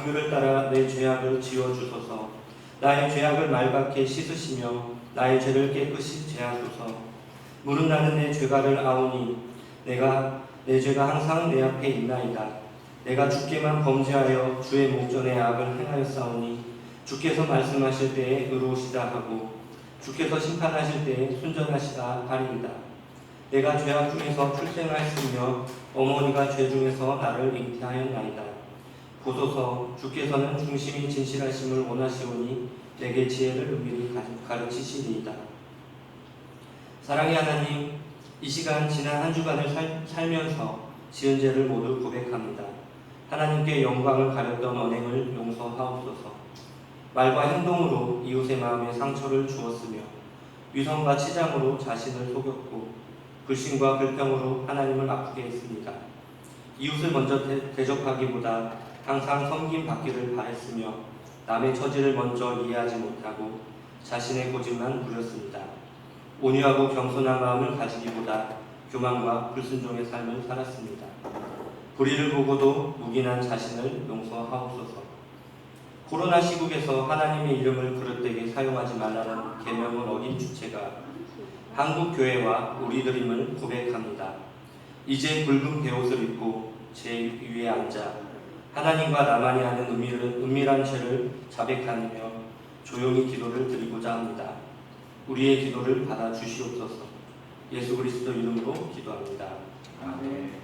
긍휼을 따라 내 죄악을 지워주소서. 나의 죄악을 맑게 씻으시며 나의 죄를 깨끗이 제하소서. 물은 나는 내 죄가를 아오니 내 죄가 항상 내 앞에 있나이다. 내가 주께만 범죄하여 주의 목전에 악을 행하였사오니 주께서 말씀하실 때에 의로우시다 하고 주께서 심판하실 때에 순전하시다 하리이다. 내가 죄악 중에서 출생하였으며 어머니가 죄 중에서 나를 잉태하였나이다. 보소서, 주께서는 중심이 진실하심을 원하시오니 내게 지혜를 은밀히 가르치시리이다. 사랑의 하나님, 이 시간 지난 한 주간을 살면서 지은 죄를 모두 고백합니다. 하나님께 영광을 가렸던 언행을 용서하옵소서. 말과 행동으로 이웃의 마음에 상처를 주었으며 위선과 치장으로 자신을 속였고 불신과 불평으로 하나님을 아프게 했습니다. 이웃을 먼저 대접하기보다 항상 섬김받기를 바랬으며 남의 처지를 먼저 이해하지 못하고 자신의 고집만 부렸습니다. 온유하고 겸손한 마음을 가지기보다 교만과 불순종의 삶을 살았습니다. 불의를 보고도 묵인한 자신을 용서하옵소서. 코로나 시국에서 하나님의 이름을 그릇되게 사용하지 말라는 계명을 어긴 주체가 한국교회와 우리들임을 고백합니다. 이제 붉은 베옷을 입고 제 위에 앉아 하나님과 나만이 아는 은밀한 죄를 자백하며 조용히 기도를 드리고자 합니다. 우리의 기도를 받아주시옵소서. 예수 그리스도 이름으로 기도합니다. 아멘.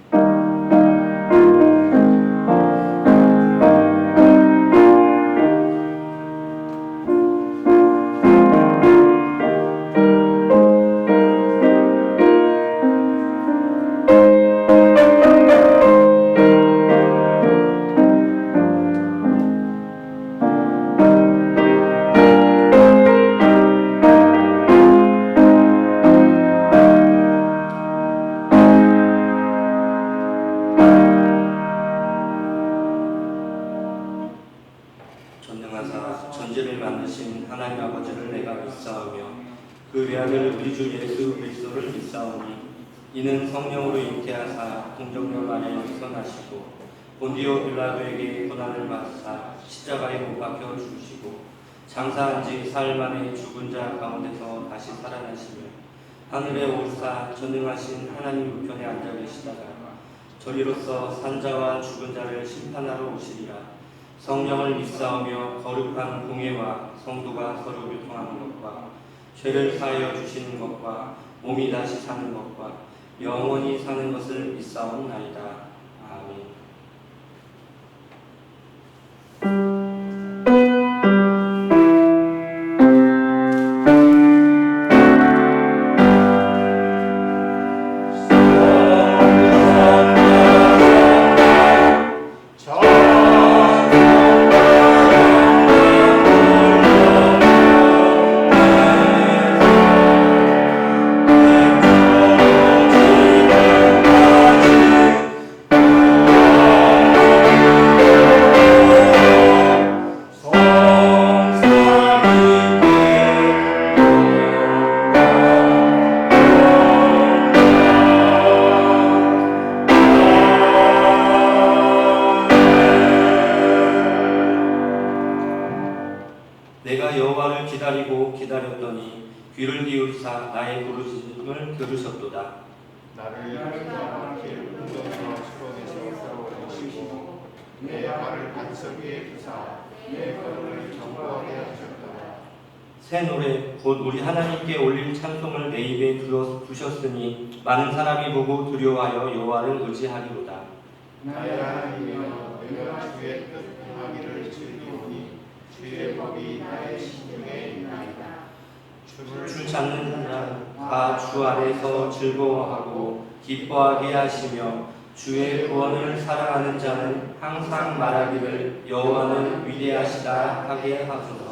전능하사 전지를 만드신 하나님 아버지를 내가 믿사오며 그 외아들 우리 주 예수 그리스도를 믿사오니 이는 성령으로 잉태하사 동정녀 마리아를 선하시고 본디오 빌라도에게 고난을 받으사 십자가에 못 박혀 죽으시고 장사한 지 사흘 만에 죽은 자 가운데서 다시 살아나시며 하늘에 오르사 전능하신 하나님 우편에 앉아 계시다가 저리로서 산자와 죽은 자를 심판하러 오시리라. 성령을 믿사오며 거룩한 공예와 성도가 서로 교통하는 것과 죄를 사하여 주시는 것과 몸이 다시 사는 것과 영원히 사는 것을 믿사옵나이다. 아멘. 내가 여호와를 기다렸더니 귀를 기울이사 나의 부르짖음을 들으셨도다. 나를 인도하기를 운동과 추억에서 세워주시고 내 발을 반석 위에 두사 내 걸음을 견고하게 하셨도다. 새 노래 곧 우리 하나님께 올릴 찬송을 내 입에 두셨으니 많은 사람이 보고 두려워하여 여호와를 의지하리로다. 나의 하나님이여 내가 주의 뜻 행하기를 즐기오니 주의 법이 나의 심중에 있나이다. 주 찾는 자는 다 주 안에서 즐거워하고 기뻐하게 하시며 주의 구원을 사랑하는 자는 항상 말하기를 여호와는 위대하시다 하게 하소서.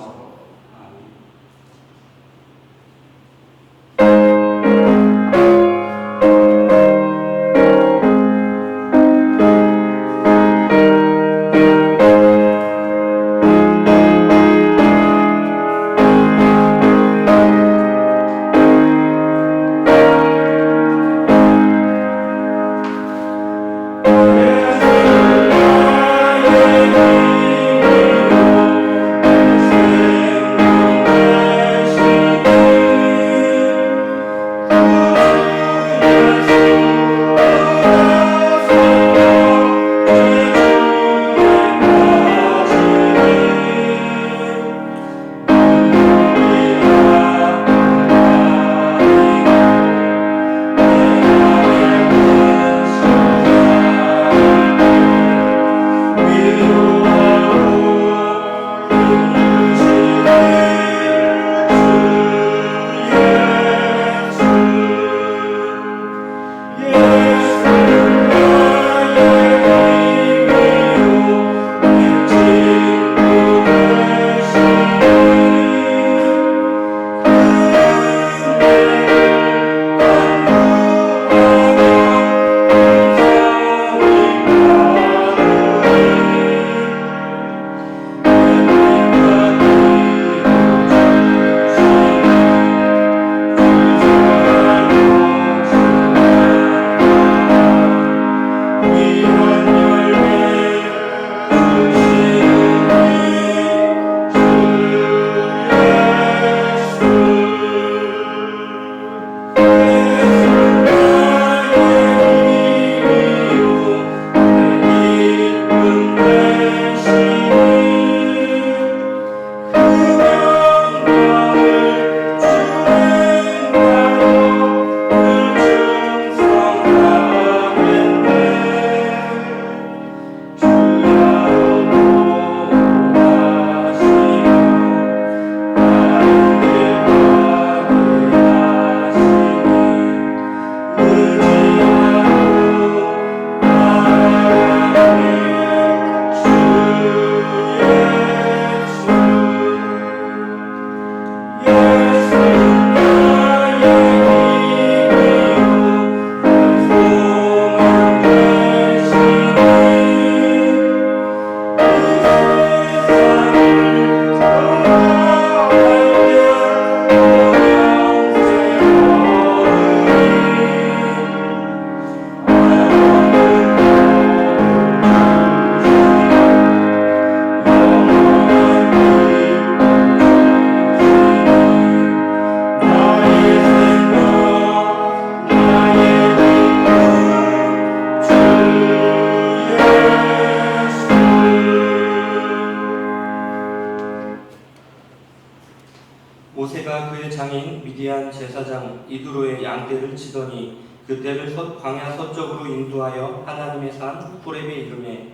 모세가 그의 장인 미디안 제사장 이드로의 양떼를 치더니 그때를 광야 서쪽으로 인도하여 하나님의 산 호렙에 이르매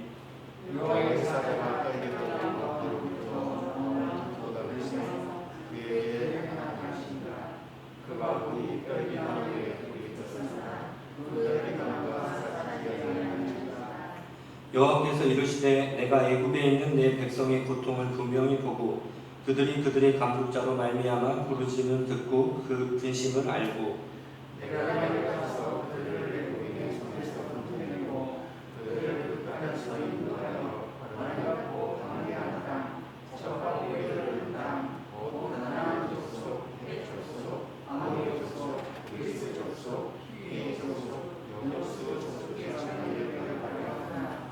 여호와의 사자가 떨리더라도 도답을 세워 그에게 하나님이시니라. 그가 보니 떨기나무에 불이 떴으나 그 떨기나무가 사자에게 열리니라. 여호와께서 이르시되 내가 애굽에 있는 내 백성의 고통을 분명히 보고 그들이 그들의 감독자로 말미암아 부르짖음을 듣고 그 근심을 알고 내가 내려가서 그들을 애굽인의 손에서 건져내고 그들을 그 땅에서 인도하여 바라보고 방해한 땅, 저가 우리를 땅, 곧 가나안 족속, 헷 족속, 아모리 족속, 그리스 족속, 히위 족속, 여부스 족속의 장애를 하였다.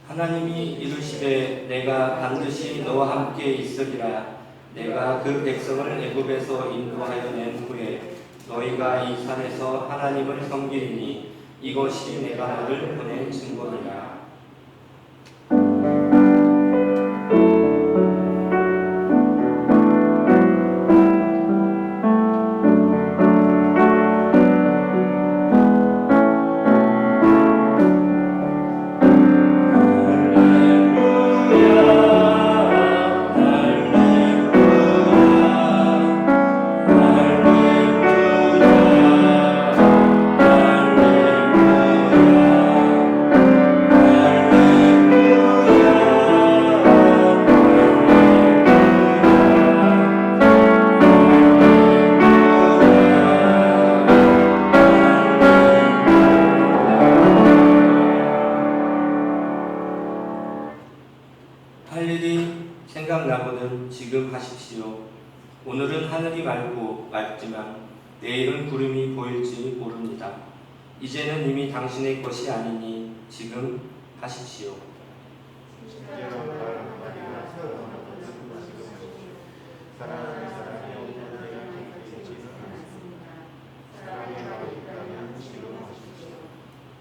하나님이 이르시되 내가 반드시 너와 함께 있으리라. 내가 그 백성을 애굽에서 인도하여 낸 후에 너희가 이 산에서 하나님을 섬기리니 이것이 내가 너를 보낸 증거니라. 할 일이 생각나거든 지금 하십시오. 오늘은 하늘이 맑지만 내일은 구름이 보일지 모릅니다. 이제는 이미 당신의 것이 아니니 지금 하십시오. 사랑하는 사람이 사랑의 마음이 있다면 지금 하십시오.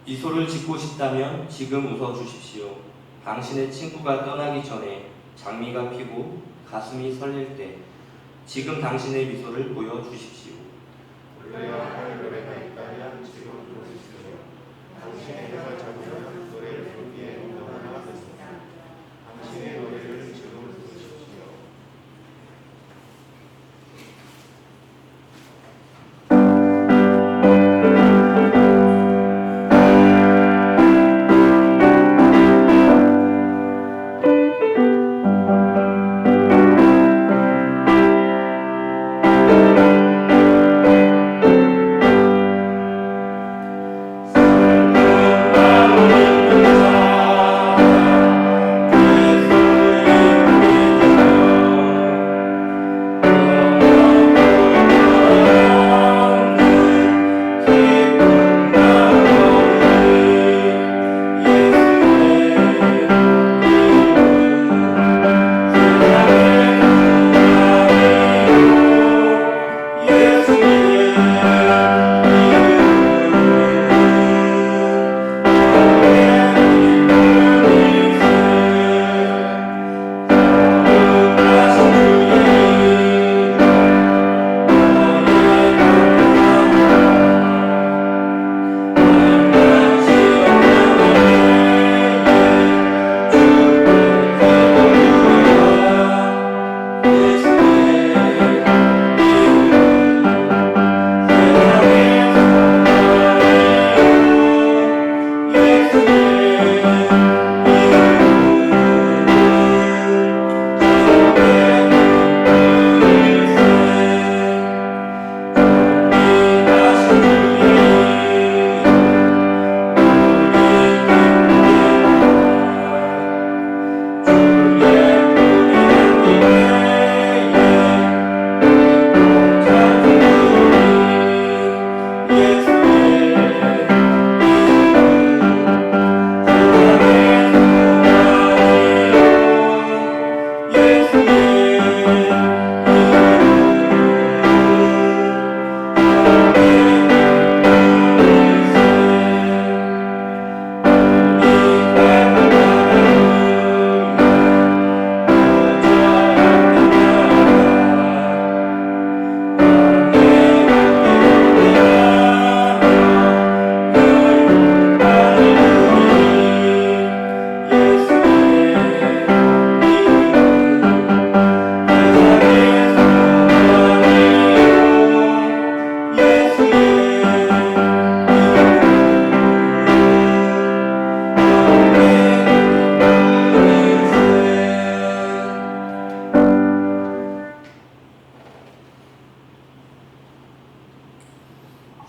미소를 짓고 싶다면 지금 웃어 주십시오. 당신의 친구가 떠나기 전에 장미가 피고 가슴이 설렐 때 지금 당신의 미소를 보여 주십시오. 불러야 할 노래가 있다면 지금 부르십시오. 당신의 혀가 잡으면 노래를 부르기에 너무나 많습니다. 당신의 노래를 지금 부르십시오. 내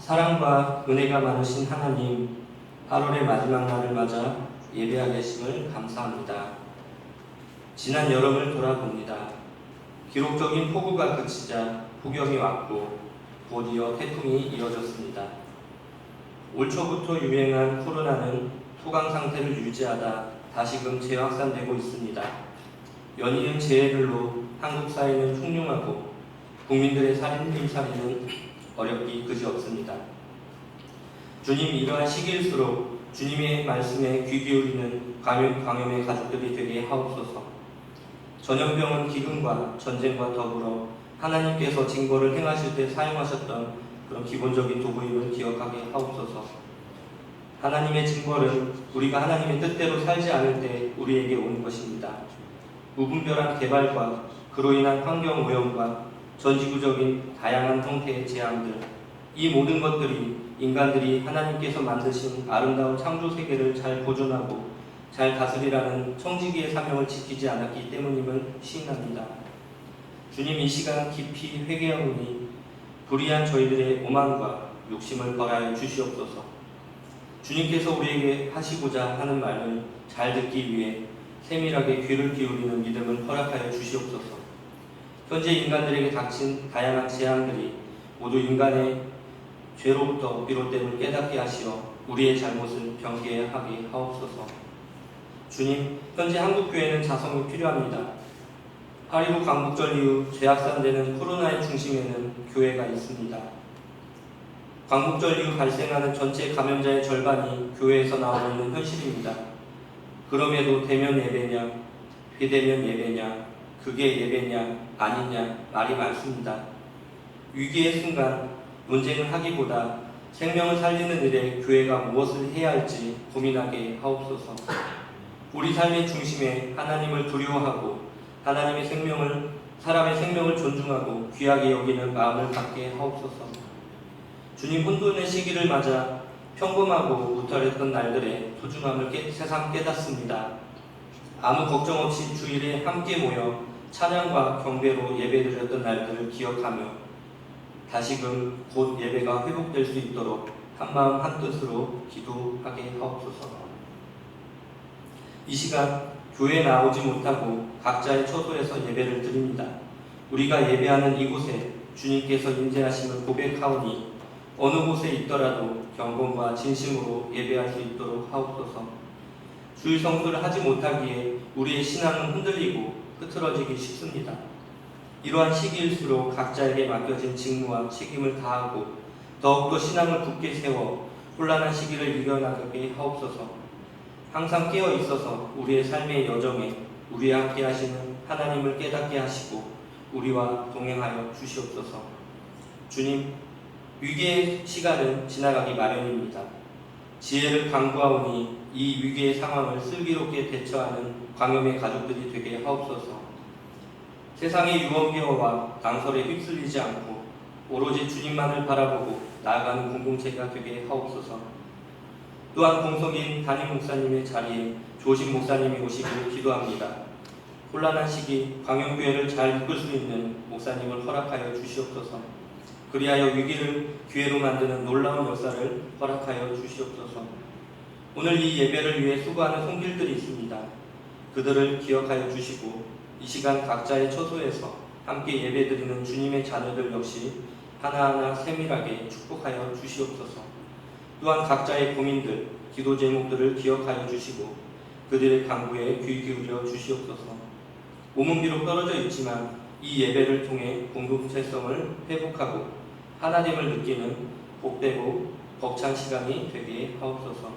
사랑과 은혜가 많으신 하나님, 8월의 마지막 날을 맞아 예배하게 하심을 감사합니다. 지난 여름을 돌아봅니다. 기록적인 폭우가 그치자 폭염이 왔고 곧이어 태풍이 이어졌습니다. 올 초부터 유행한 코로나는 소강 상태를 유지하다 다시금 재확산되고 있습니다. 연이은 재해들로 한국 사회는 흉흉하고 국민들의 살림살이는 어렵기 그지없습니다. 주님, 이러한 시기일수록 주님의 말씀에 귀 기울이는 광염의 가족들이 되게 하옵소서. 전염병은 기근과 전쟁과 더불어 하나님께서 징벌을 행하실 때 사용하셨던 그런 기본적인 도구임을 기억하게 하옵소서. 하나님의 징벌은 우리가 하나님의 뜻대로 살지 않을 때 우리에게 오는 것입니다. 무분별한 개발과 그로 인한 환경 오염과 전지구적인 다양한 형태의 재앙들, 이 모든 것들이 인간들이 하나님께서 만드신 아름다운 창조 세계를 잘 보존하고 잘 다스리라는 청지기의 사명을 지키지 않았기 때문임을 시인합니다. 주님, 이 시간 깊이 회개하오니 불의한 저희들의 오만과 욕심을 벌하여 주시옵소서. 주님께서 우리에게 하시고자 하는 말을 잘 듣기 위해 세밀하게 귀를 기울이는 믿음을 허락하여 주시옵소서. 현재 인간들에게 닥친 다양한 재앙들이 모두 인간의 죄로부터 비롯됨을 깨닫게 하시어 우리의 잘못을 경계하게 하옵소서. 주님, 현재 한국교회는 자성이 필요합니다. 8.15 광복절 이후 재확산되는 코로나의 중심에는 교회가 있습니다. 광복절 이후 발생하는 전체 감염자의 절반이 교회에서 나오고 있는 현실입니다. 그럼에도 대면 예배냐, 비대면 예배냐, 그게 예배냐, 아니냐 말이 많습니다. 위기의 순간 논쟁을 하기보다 생명을 살리는 일에 교회가 무엇을 해야 할지 고민하게 하옵소서. 우리 삶의 중심에 하나님을 두려워하고 하나님의 생명을, 사람의 생명을 존중하고 귀하게 여기는 마음을 갖게 하옵소서. 주님, 혼돈의 시기를 맞아 평범하고 무탈했던 날들의 소중함을 새삼 깨닫습니다. 아무 걱정 없이 주일에 함께 모여 찬양과 경배로 예배드렸던 날들을 기억하며 다시금 곧 예배가 회복될 수 있도록 한마음 한뜻으로 기도하게 하옵소서. 이 시간 교회에 나오지 못하고 각자의 처소에서 예배를 드립니다. 우리가 예배하는 이곳에 주님께서 임재하심을 고백하오니 어느 곳에 있더라도 경건과 진심으로 예배할 수 있도록 하옵소서. 주일 성수를 하지 못하기에 우리의 신앙은 흔들리고 흐트러지기 쉽습니다. 이러한 시기일수록 각자에게 맡겨진 직무와 책임을 다하고 더욱더 신앙을 굳게 세워 혼란한 시기를 이겨나가게 하옵소서. 항상 깨어 있어서 우리의 삶의 여정에 우리와 함께 하시는 하나님을 깨닫게 하시고 우리와 동행하여 주시옵소서. 주님, 위기의 시간은 지나가기 마련입니다. 지혜를 강구하오니 이 위기의 상황을 슬기롭게 대처하는 광염의 가족들이 되게 하옵소서. 세상의 유언비어와 낭설에 휩쓸리지 않고 오로지 주님만을 바라보고 나아가는 공동체가 되게 하옵소서. 또한 공석인 담임 목사님의 자리에 조식 목사님이 오시기를 기도합니다. 혼란한 시기 광영교회를 잘 이끌 수 있는 목사님을 허락하여 주시옵소서. 그리하여 위기를 기회로 만드는 놀라운 역사를 허락하여 주시옵소서. 오늘 이 예배를 위해 수고하는 손길들이 있습니다. 그들을 기억하여 주시고 이 시간 각자의 처소에서 함께 예배드리는 주님의 자녀들 역시 하나하나 세밀하게 축복하여 주시옵소서. 또한 각자의 고민들, 기도 제목들을 기억하여 주시고 그들의 간구에 귀 기울여 주시옵소서. 몸은 비록 떨어져 있지만 이 예배를 통해 공동체성을 회복하고 하나됨을 느끼는 복되고 벅찬 시간이 되게 하옵소서.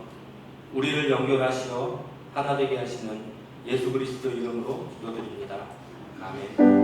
우리를 연결하시어 하나 되게 하시는 예수 그리스도 이름으로 기도드립니다. 아멘.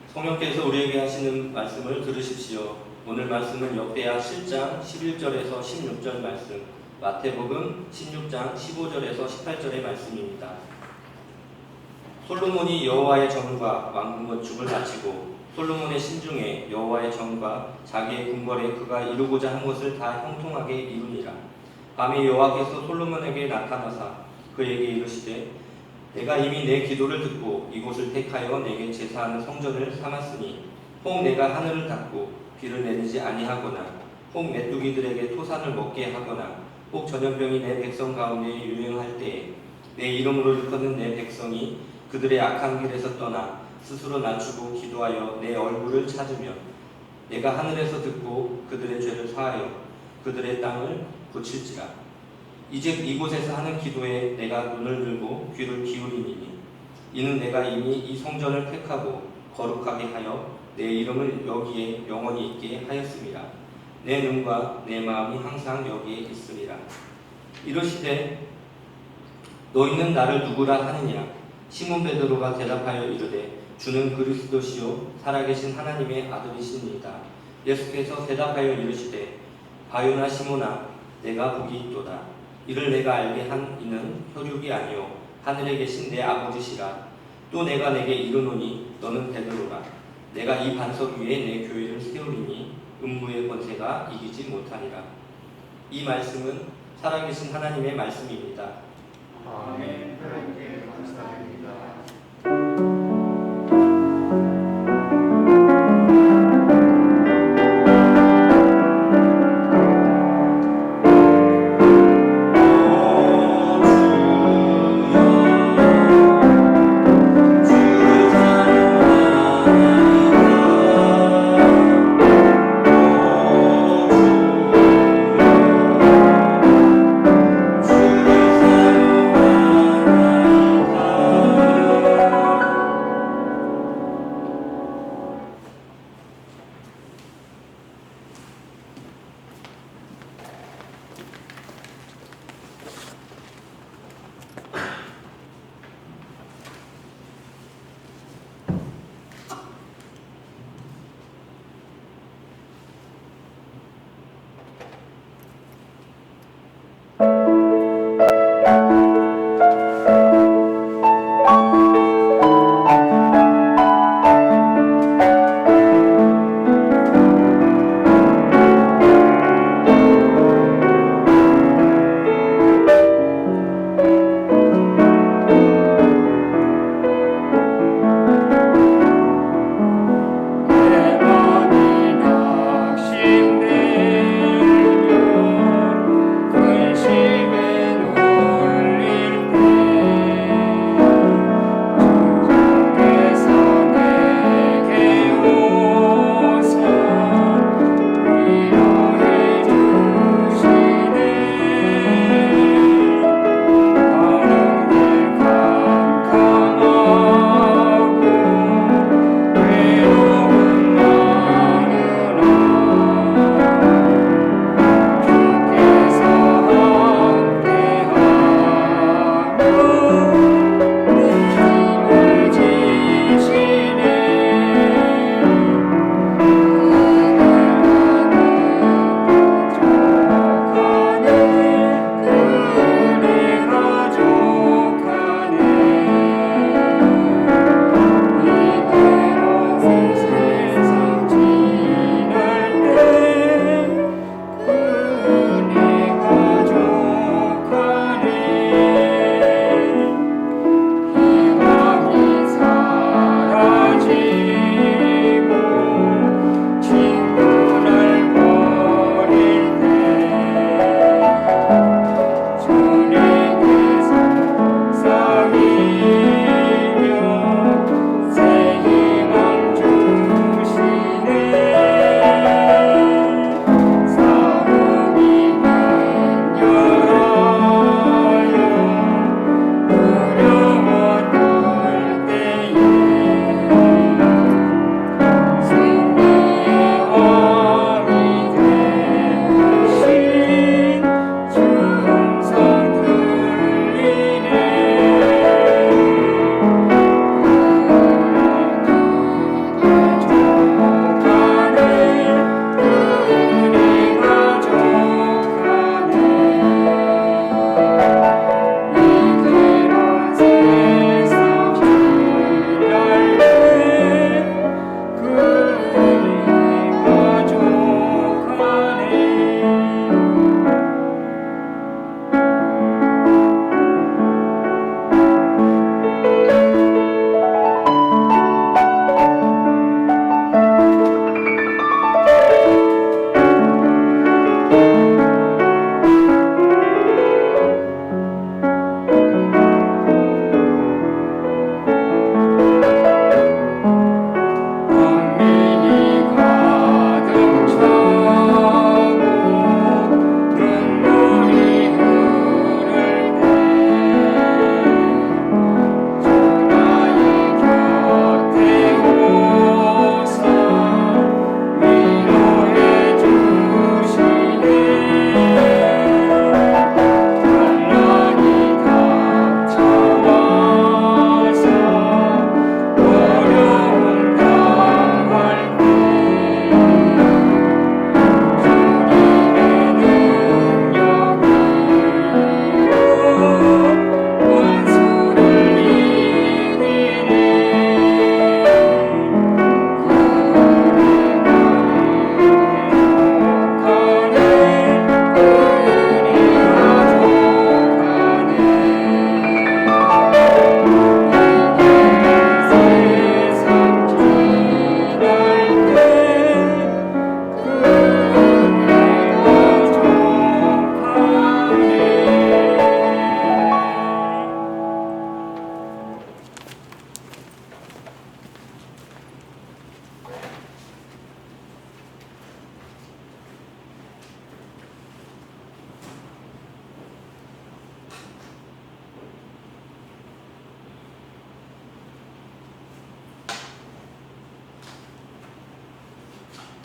성령께서 우리에게 하시는 말씀을 들으십시오. 오늘 말씀은 역대하 7장 11절에서 16절 말씀, 마태복음 16장 15절에서 18절의 말씀입니다. 솔로몬이 여호와의 전과 왕궁 건축을 마치고 솔로몬의 심중에 여호와의 전과 자기의 궁궐에 그가 이루고자 한 것을 다 형통하게 이루니라. 밤에 여호와께서 솔로몬에게 나타나사 그에게 이르시되 내가 이미 내 기도를 듣고 이곳을 택하여 내게 제사하는 성전을 삼았으니 혹 내가 하늘을 닫고 비를 내리지 아니하거나 혹 메뚜기들에게 토산을 먹게 하거나 혹 전염병이 내 백성 가운데 유행할 때에 내 이름으로 일컫는 내 백성이 그들의 악한 길에서 떠나 스스로 낮추고 기도하여 내 얼굴을 찾으면 내가 하늘에서 듣고 그들의 죄를 사하여 그들의 땅을 고칠지라. 이제 이곳에서 하는 기도에 내가 눈을 들고 귀를 기울이니 이는 내가 이미 이 성전을 택하고 거룩하게 하여 내 이름을 여기에 영원히 있게 하였음이라. 내 눈과 내 마음이 항상 여기에 있으리라. 이르시되 너희는 나를 누구라 하느냐? 시몬 베드로가 대답하여 이르되 주는 그리스도시요 살아계신 하나님의 아들이시니이다. 예수께서 대답하여 이르시되 바요나 시몬아 내가 복이 있도다. 이를 내가 알게 한 이는 혈육이 아니요 하늘에 계신 내 아버지시라. 또 내가 내게 이르노니 너는 베드로라. 내가 이 반석 위에 내 교회를 세우리니 음부의 권세가 이기지 못하니라. 이 말씀은 살아계신 하나님의 말씀입니다. 아멘. 하나님께 감사드립니다.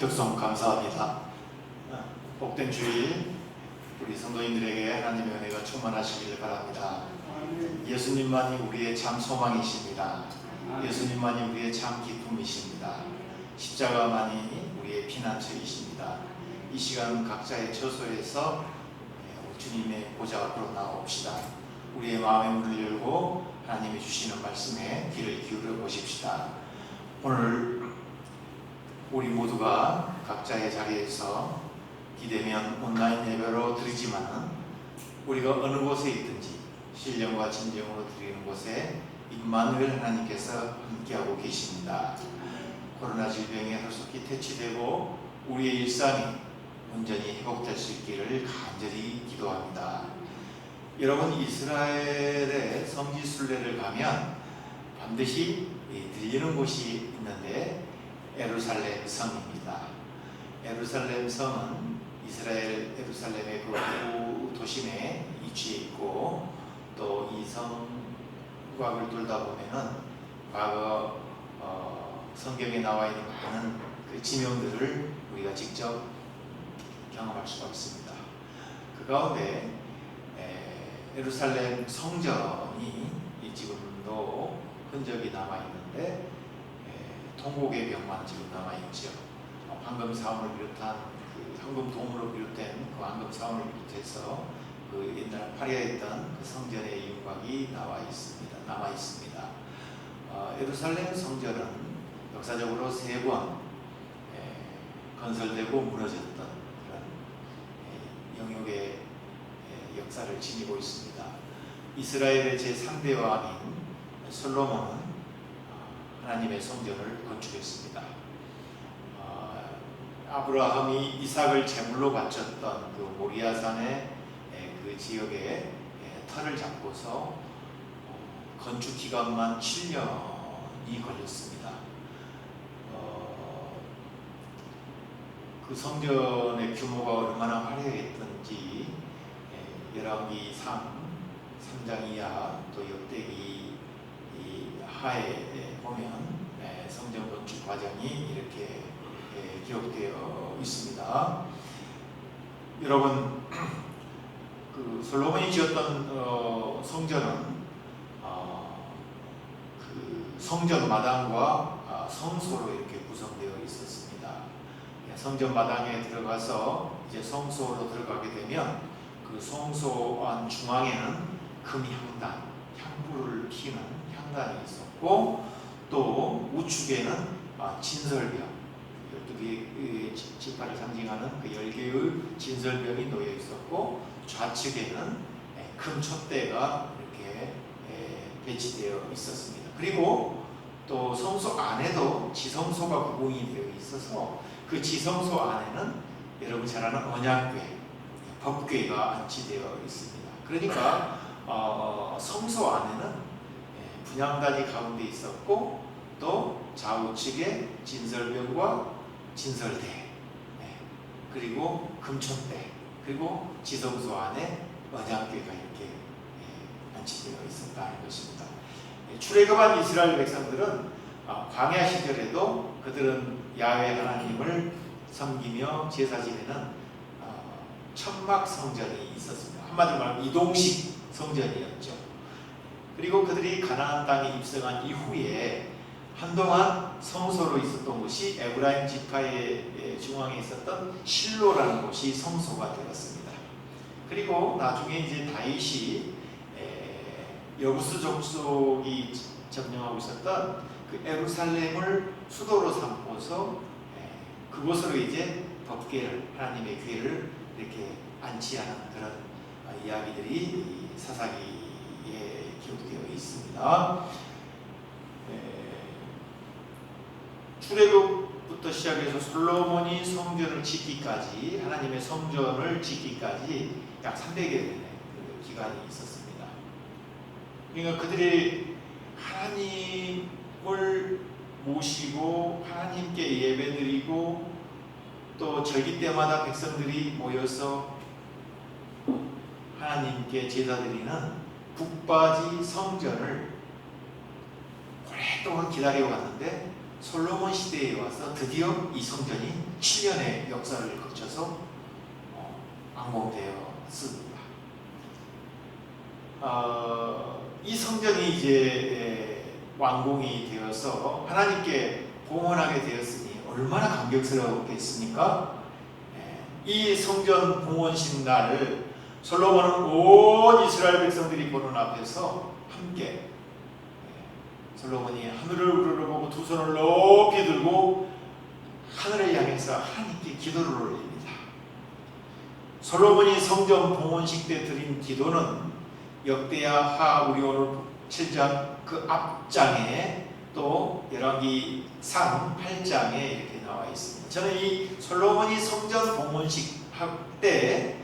덕성 감사합니다. 복된 주일 우리 성도님들에게 하나님의 은혜가 충만하시기를 바랍니다. 예수님만이 우리의 참 소망이십니다. 예수님만이 우리의 참 기쁨이십니다. 십자가만이 우리의 피난처이십니다. 이 시간 각자의 처소에서 주님의 보좌 앞으로 나옵시다. 우리의 마음의 문을 열고 하나님이 주시는 말씀에 귀를 기울여 보십시다. 오늘 우리 모두가 각자의 자리에서 기대면 온라인 예배로 드리지만 우리가 어느 곳에 있든지 신령과 진정으로 드리는 곳에 임마누엘 하나님께서 함께하고 계십니다. 코로나 질병에 하루속히 퇴치되고 우리의 일상이 온전히 회복될 수 있기를 간절히 기도합니다. 여러분, 이스라엘의 성지순례를 가면 반드시 들리는 곳이 있는데 예루살렘 성입니다. 예루살렘 성은 이스라엘 예루살렘의 그 도심에 위치해 있고, 또 이 성곽을 돌다 보면은 과거 성경에 나와 있는 많은 그 지명들을 우리가 직접 경험할 수가 있습니다. 그 가운데 예루살렘 성전이 지금도 흔적이 남아 있는데 통곡의 벽만 지금 남아 있죠. 황금 사원을 비롯한 그 황금 동으로 비롯된 그 황금 사원을 비롯해서 그 옛날 파리했던 그 성전의 윤곽이 남아 있습니다. 예루살렘 성전은 역사적으로 3번 건설되고 무너졌던 그런 영역의 역사를 지니고 있습니다. 이스라엘의 제3대 왕인 솔로몬은 하나님의 성전을 건축했습니다. 아브라함이 이삭을 제물로 바쳤던 그 모리아산의 그 지역에 터를 잡고서 건축 기간만 7년이 걸렸습니다. 그 성전의 규모가 얼마나 화려했던지 열왕기상 3장 이하 또 역대기 하에 보면 성전 건축 과정이 이렇게 기록되어 있습니다. 여러분, 그 솔로몬이 지었던 성전은 그 성전 마당과 성소로 이렇게 구성되어 있었습니다. 성전 마당에 들어가서 이제 성소로 들어가게 되면 그 성소 안 중앙에는 금향단, 향불을 피우는 향단이 있었고, 또 우측에는 진설병, 12개의 지파를 상징하는 그 10개의 진설병이 놓여 있었고, 좌측에는 금촛대가 이렇게 배치되어 있었습니다. 그리고 또 성소 안에도 지성소가 구분이 되어 있어서 그 지성소 안에는 여러분 잘 아는 언약궤, 법궤가 안치되어 있습니다. 그러니까 성소 안에는 분향단이 가운데 있었고, 또 좌우측에 진설병과 진설대, 그리고 금촛대, 그리고 지성소 안에 언약궤가 이렇게 안치되어 있었다는 것입니다. 출애굽한 이스라엘 백성들은 광야 시절에도 그들은 야훼 하나님을 섬기며 제사 지내는 천막 성전이 있었습니다. 한마디로 말하면 이동식 성전이었죠. 그리고 그들이 가나안 땅에 입성한 이후에 한동안 성소로 있었던 곳이 에브라임 지파의 중앙에 있었던 실로라는 곳이 성소가 되었습니다. 그리고 나중에 이제 다윗이 여부스 족속이 점령하고 있었던 그 예루살렘을 수도로 삼고서 그곳으로 이제 법궤를, 하나님의 궤를 이렇게 안치하는 그런 이야기들이 사사기에 기록되어 있습니다. 출애굽부터 시작해서 솔로몬이 성전을 짓기까지, 하나님의 성전을 짓기까지 약 300여 년의 기간이 있었습니다. 그러니까 그들이 하나님을 모시고 하나님께 예배드리고, 또 절기 때마다 백성들이 모여서 하나님께 제사드리는 북바지 성전을 오랫동안 기다려왔는데 솔로몬 시대에 와서 드디어 이 성전이 7년의 역사를 거쳐서 완공되었습니다. 이 성전이 이제 완공이 되어서 하나님께 봉헌하게 되었으니 얼마나 감격스러웠겠습니까? 이 성전 봉헌식 날 솔로몬은 온 이스라엘 백성들이 보는 앞에서 함께 솔로몬이 하늘을 우러러보고 두 손을 높이 들고 하늘을 향해서 하나님께 기도를 올립니다. 솔로몬이 성전 봉헌식 때 드린 기도는 역대하 우리 오늘 7장 그 앞장에 또 열왕기상 8장에 이렇게 나와 있습니다. 저는 이 솔로몬이 성전 봉헌식 때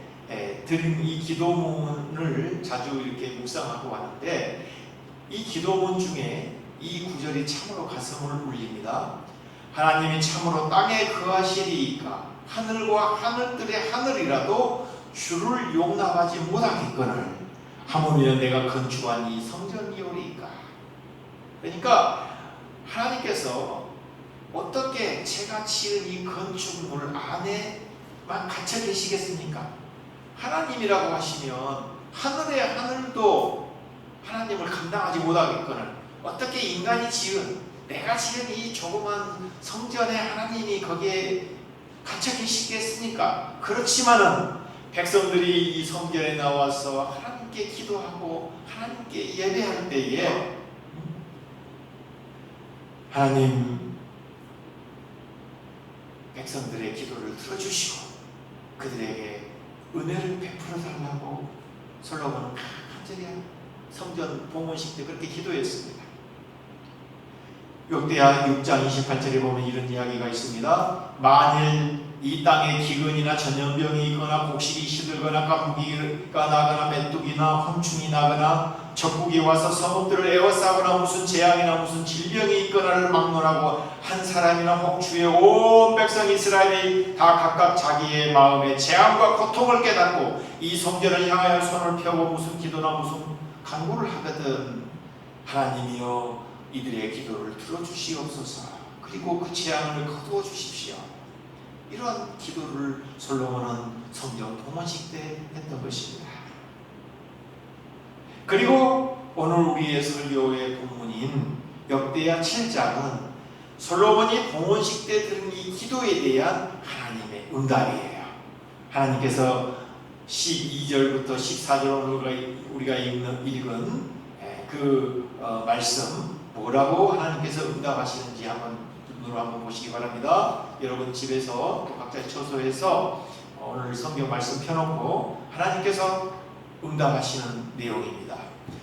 드린 이 기도문을 자주 이렇게 묵상하고 하는데 이 기도문 중에 이 구절이 참으로 가슴을 울립니다. 하나님이 참으로 땅에 거하시리이까 하늘과 하늘들의 하늘이라도 주를 용납하지 못하겠거늘 하물며 내가 건축한 이 성전이오리이까. 그러니까 하나님께서 어떻게 제가 지은 이 건축물 안에만 갇혀 계시겠습니까? 하나님이라고 하시면 하늘의 하늘도 하나님을 감당하지 못하겠거늘 어떻게 인간이 지은 내가 지은 이 조그만 성전에 하나님이 거기에 갇혀 계시겠습니까? 그렇지만은 백성들이 이 성전에 나와서 하나님께 기도하고 하나님께 예배할 때에 하나님 백성들의 기도를 들어주시고 그들에게 은혜를 베풀어 달라고 솔로몬은 간절히 성전 봉헌식 때 그렇게 기도했습니다. 역대하 6장 28절에 보면 이런 이야기가 있습니다. 만일 이 땅에 기근이나 전염병이 있거나 곡식이 시들거나 가무기가 나거나 메뚜기나 혼충이 나거나 적국이 와서 성읍들을 에워싸거나 무슨 재앙이나 무슨 질병이 있거나를 막론하고 한 사람이나 혹 주의 온 백성 이스라엘이 다 각각 자기의 마음에 재앙과 고통을 깨닫고 이 성전을 향하여 손을 펴고 무슨 기도나 무슨 간구를 하거든 하나님이여 이들의 기도를 들어주시옵소서. 그리고 그 재앙을 거두어 주십시오. 이런 기도를 솔로몬은 성전 봉헌식 때 했던 것입니다. 그리고 오늘 우리의 설교의 본문인 역대하 7장은 솔로몬이 봉헌식 때 드린 이 기도에 대한 하나님의 응답이에요. 하나님께서 12절부터 14절 우리가 읽은 그 말씀 뭐라고 하나님께서 응답하시는지 눈으로 한번 보시기 바랍니다. 여러분 집에서 또 각자 처소에서 오늘 성경 말씀 펴놓고 하나님께서 응답하시는 내용입니다.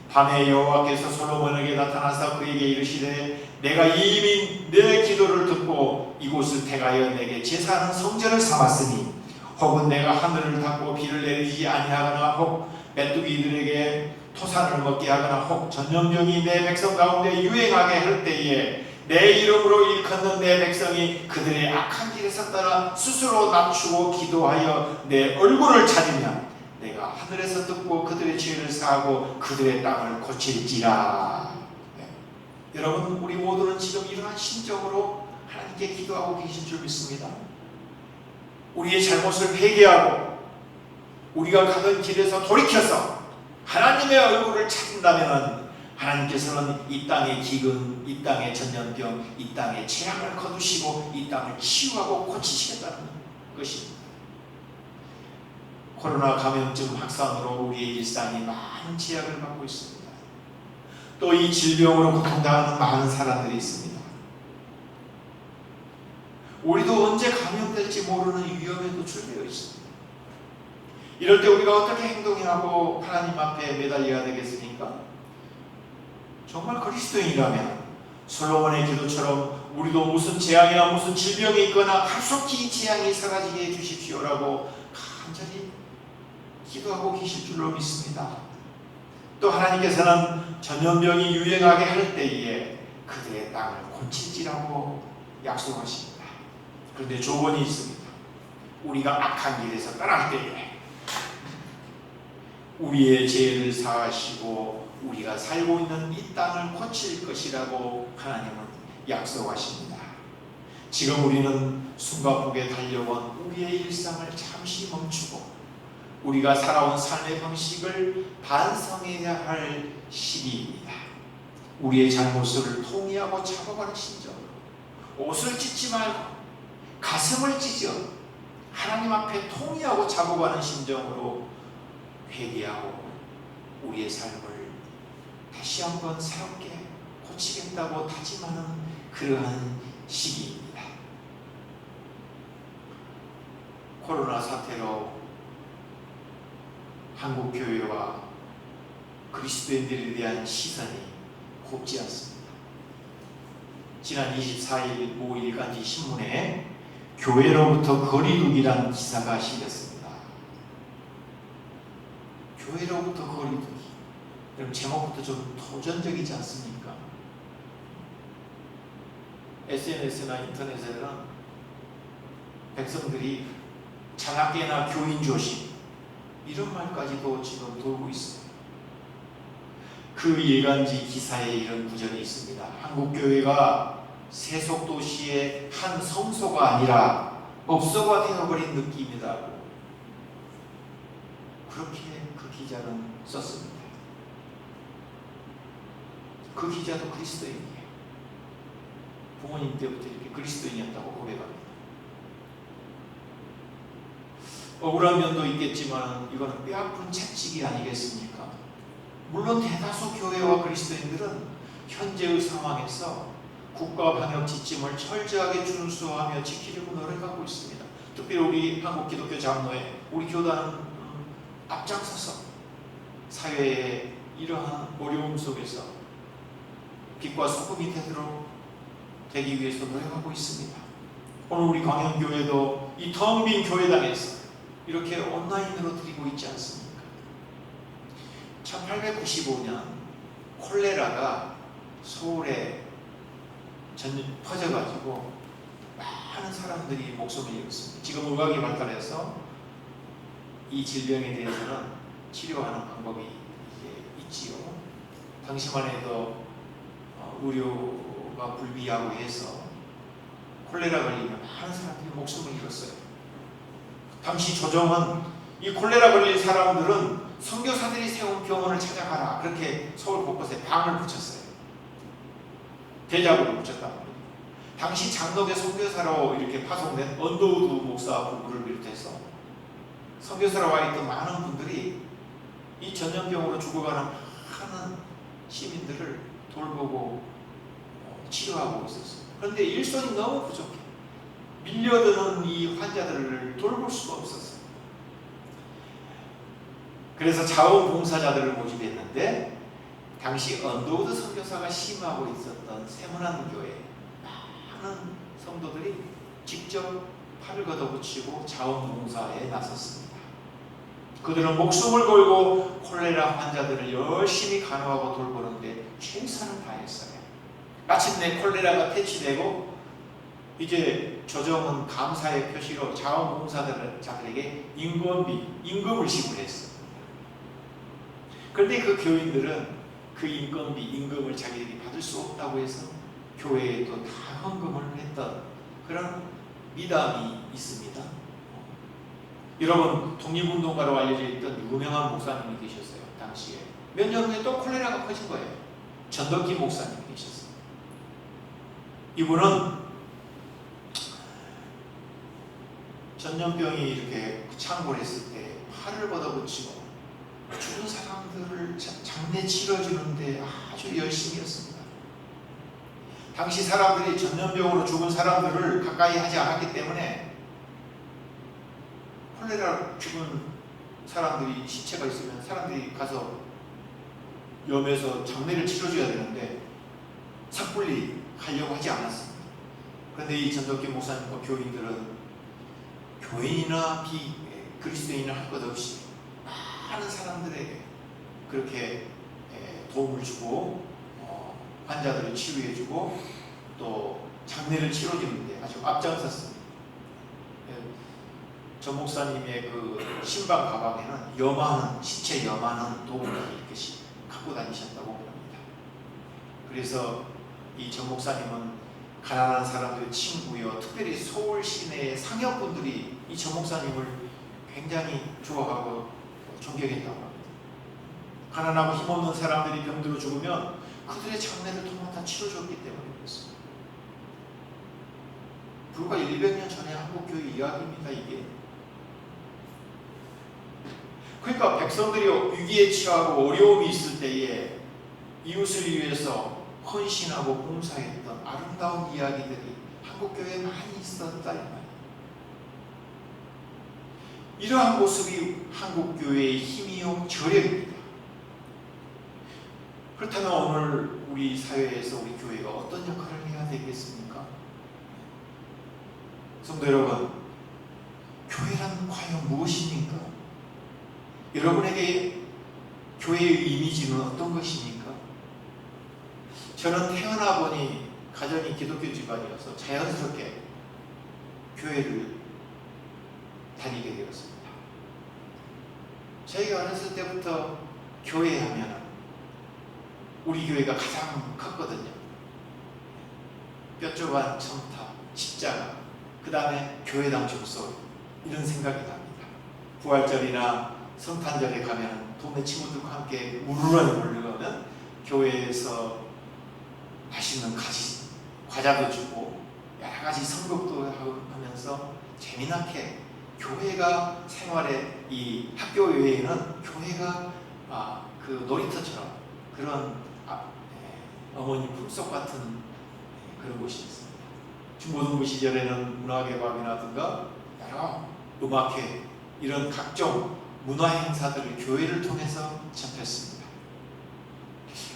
밤에 여호와께서 솔로몬에게 나타나사 그에게 이르시되 내가 이미 내 기도를 듣고 이곳을 택하여 내게 제사하는 성전을 삼았으니 혹은 내가 하늘을 닫고 비를 내리지 아니하거나 혹 메뚜기들에게 토산을 먹게 하거나 혹 전염병이 내 백성 가운데 유행하게 할 때에 내 이름으로 일컫는 내 백성이 그들의 악한 길에서 떠나 스스로 낮추고 기도하여 내 얼굴을 찾으면 내가 하늘에서 듣고 그들의 죄를 사하고 그들의 땅을 고칠지라. 여러분 우리 모두는 지금 이러한 심정으로 하나님께 기도하고 계신 줄 믿습니다. 우리의 잘못을 회개하고 우리가 가던 길에서 돌이켜서 하나님의 얼굴을 찾는다면 하나님께서는 이 땅의 기근, 이 땅의 전염병, 이 땅의 재앙을 거두시고 이 땅을 치유하고 고치시겠다는 것입니다. 코로나 감염증 확산으로 우리의 일상이 많은 제약을 받고 있습니다. 또 이 질병으로 고통당하는 많은 사람들이 있습니다. 우리도 언제 감염될지 모르는 위험에 노출되어 있습니다. 이럴 때 우리가 어떻게 행동해야 하고 하나님 앞에 매달려야 되겠습니까? 정말 그리스도인이라면 솔로몬의 기도처럼 우리도 무슨 재앙이나 무슨 질병이 있거나 하속히 이 재앙이 사라지게 해주십시오라고 간절히 기도하고 계실 줄로 믿습니다. 또 하나님께서는 전염병이 유행하게 할 때에 그들의 땅을 고칠지라고 약속하십니다. 그런데 조건이 있습니다. 우리가 악한 길에서 떠날 때에 우리의 죄를 사하시고 우리가 살고 있는 이 땅을 고칠 것이라고 하나님은 약속하십니다. 지금 우리는 숨가쁘게 달려온 우리의 일상을 잠시 멈추고 우리가 살아온 삶의 방식을 반성해야 할 시기입니다. 우리의 잘못을 통회하고 잡아가는 심정으로 옷을 찢지 말고 가슴을 찢어 하나님 앞에 통회하고 잡아가는 심정으로 회개하고 우리의 삶을 다시 한번 새롭게 고치겠다고 다짐하는 그러한 시기입니다. 코로나 사태로 한국 교회와 그리스도인들에 대한 시선이 곱지 않습니다. 지난 24일 모 일간지 신문에 교회로부터 거리두기란 기사가 실렸습니다. 교회로부터 거리두기. 그럼 제목부터 좀 도전적이지 않습니까? SNS나 인터넷에는 백성들이 장학계나 교인 조심 이런 말까지도 지금 돌고 있습니다. 그 일간지 기사에 이런 구절이 있습니다. 한국교회가 세속도시의 한 성소가 아니라 업소가 되어버린 느낌이다. 그렇게 그 기자는 썼습니다. 그 기자도 그리스도인이에요. 부모님 때부터 이렇게 그리스도인이었다고 고백합니다. 억울한 면도 있겠지만 이거는 뼈아픈 채찍이 아니겠습니까? 물론 대다수 교회와 그리스도인들은 현재의 상황에서 국가 방역 지침을 철저하게 준수하며 지키려고 노력하고 있습니다. 특별히 우리 한국 기독교 장로회, 우리 교단은 앞장서서 사회의 이러한 어려움 속에서 빛과 소금이 되기 위해서 노력하고 있습니다. 오늘 우리 광양교회도 이 텅 빈 교회당에서 이렇게 온라인으로 드리고 있지 않습니까? 1895년 콜레라가 서울에 퍼져가지고 많은 사람들이 목숨을 잃었습니다. 지금 의학이 발달해서 이 질병에 대해서는 치료하는 방법이 있지요. 당시만 해도 의료가 불비하고 해서 콜레라 걸리면 많은 사람들이 목숨을 잃었어요. 당시 조정은 이 콜레라 걸린 사람들은 선교사들이 세운 병원을 찾아가라 그렇게 서울 곳곳에 방을 붙였어요. 대작으로 붙였단 말이에요. 당시 장덕의 선교사로 이렇게 파송된 언더우드 목사 부부를 비롯해서 선교사로 와 있던 많은 분들이 이 전염병으로 죽어가는 많은 시민들을 돌보고 치료하고 있었어요. 그런데 일손이 너무 부족해. 밀려드는 이 환자들을 돌볼 수가 없었어요. 그래서 자원봉사자들을 모집했는데 당시 언더우드 선교사가 심하고 있었던 세문안교회 많은 성도들이 직접 팔을 걷어붙이고 자원봉사에 나섰습니다. 그들은 목숨을 걸고 콜레라 환자들을 열심히 간호하고 돌보는데 최선을 다했어요. 마침내 콜레라가 퇴치되고 이제 조정은 감사의 표시로 자원봉사자들에게 임금을 지불했습니다. 그런데 그 교인들은 그 임금을 자기들이 받을 수 없다고 해서 교회에 또 다 헌금을 했던 그런 미담이 있습니다. 여러분, 독립운동가로 알려져 있던 유명한 목사님이 계셨어요. 당시에 몇 년 후에 또 콜레라가 퍼진 거예요. 전덕기 목사님이 계셨어요. 이분은 전염병이 이렇게 창궐했을 때 팔을 걷어붙이고 죽은 사람들을 장례 치러주는데 아주 열심히 했습니다. 당시 사람들이 전염병으로 죽은 사람들을 가까이 하지 않았기 때문에 콜레라 죽은 사람들이 시체가 있으면 사람들이 가서 염해서 장례를 치러줘야 되는데 섣불리 가려고 하지 않았습니다. 그런데 이 전덕기 목사님과 교인들은 교인이나 비그리스도인이나 할 것 없이 많은 사람들에게 그렇게 도움을 주고 환자들을 치유해주고 또 장례를 치러주는데 아주 앞장섰습니다. 전 목사님의 그 신방 가방에는 시체 염하는 도구를 이렇게 갖고 다니셨다고 합니다. 그래서 이 전 목사님은 가난한 사람들의 친구요, 특별히 서울 시내의 상여분들이 이 전 목사님을 굉장히 좋아하고 존경했다고 합니다. 가난하고 힘없는 사람들이 병들어 죽으면 그들의 장례를 통으로 다 치러줬기 때문에 그렇습니다. 불과 200년 전에 한국교회 이야기입니다. 이게. 그러니까 백성들이 위기에 처하고 어려움이 있을 때에 이웃을 위해서 헌신하고 봉사했던 아름다운 이야기들이 한국교회에 많이 있었다 이 말이에요. 이러한 모습이 한국교회의 힘이요 저력입니다. 그렇다면 오늘 우리 사회에서 우리 교회가 어떤 역할을 해야 되겠습니까? 성도 여러분, 교회란 과연 무엇입니까? 여러분에게 교회의 이미지는 어떤 것입니까? 저는 태어나 보니 가정이 기독교 집안이어서 자연스럽게 교회를 다니게 되었습니다. 저희가 어렸을 때부터 교회 하면 우리 교회가 가장 컸거든요. 뼈조반 첨탑, 십자가, 그 다음에 교회당 축소, 이런 생각이 납니다. 부활절이나 성탄절에 가면 동네 친구들과 함께 우르르 몰려가면 교회에서 맛있는 과자도 주고 여러 가지 선곡도 하면서 재미나게 교회가 생활의 이 학교 외에는 교회가 그 놀이터처럼 그런 어머니 품속 같은 그런 곳이 있습니다. 중고등부 시절에는 문화의 밤이라든가 여러 음악회 이런 각종 문화 행사들을 교회를 통해서 접했습니다.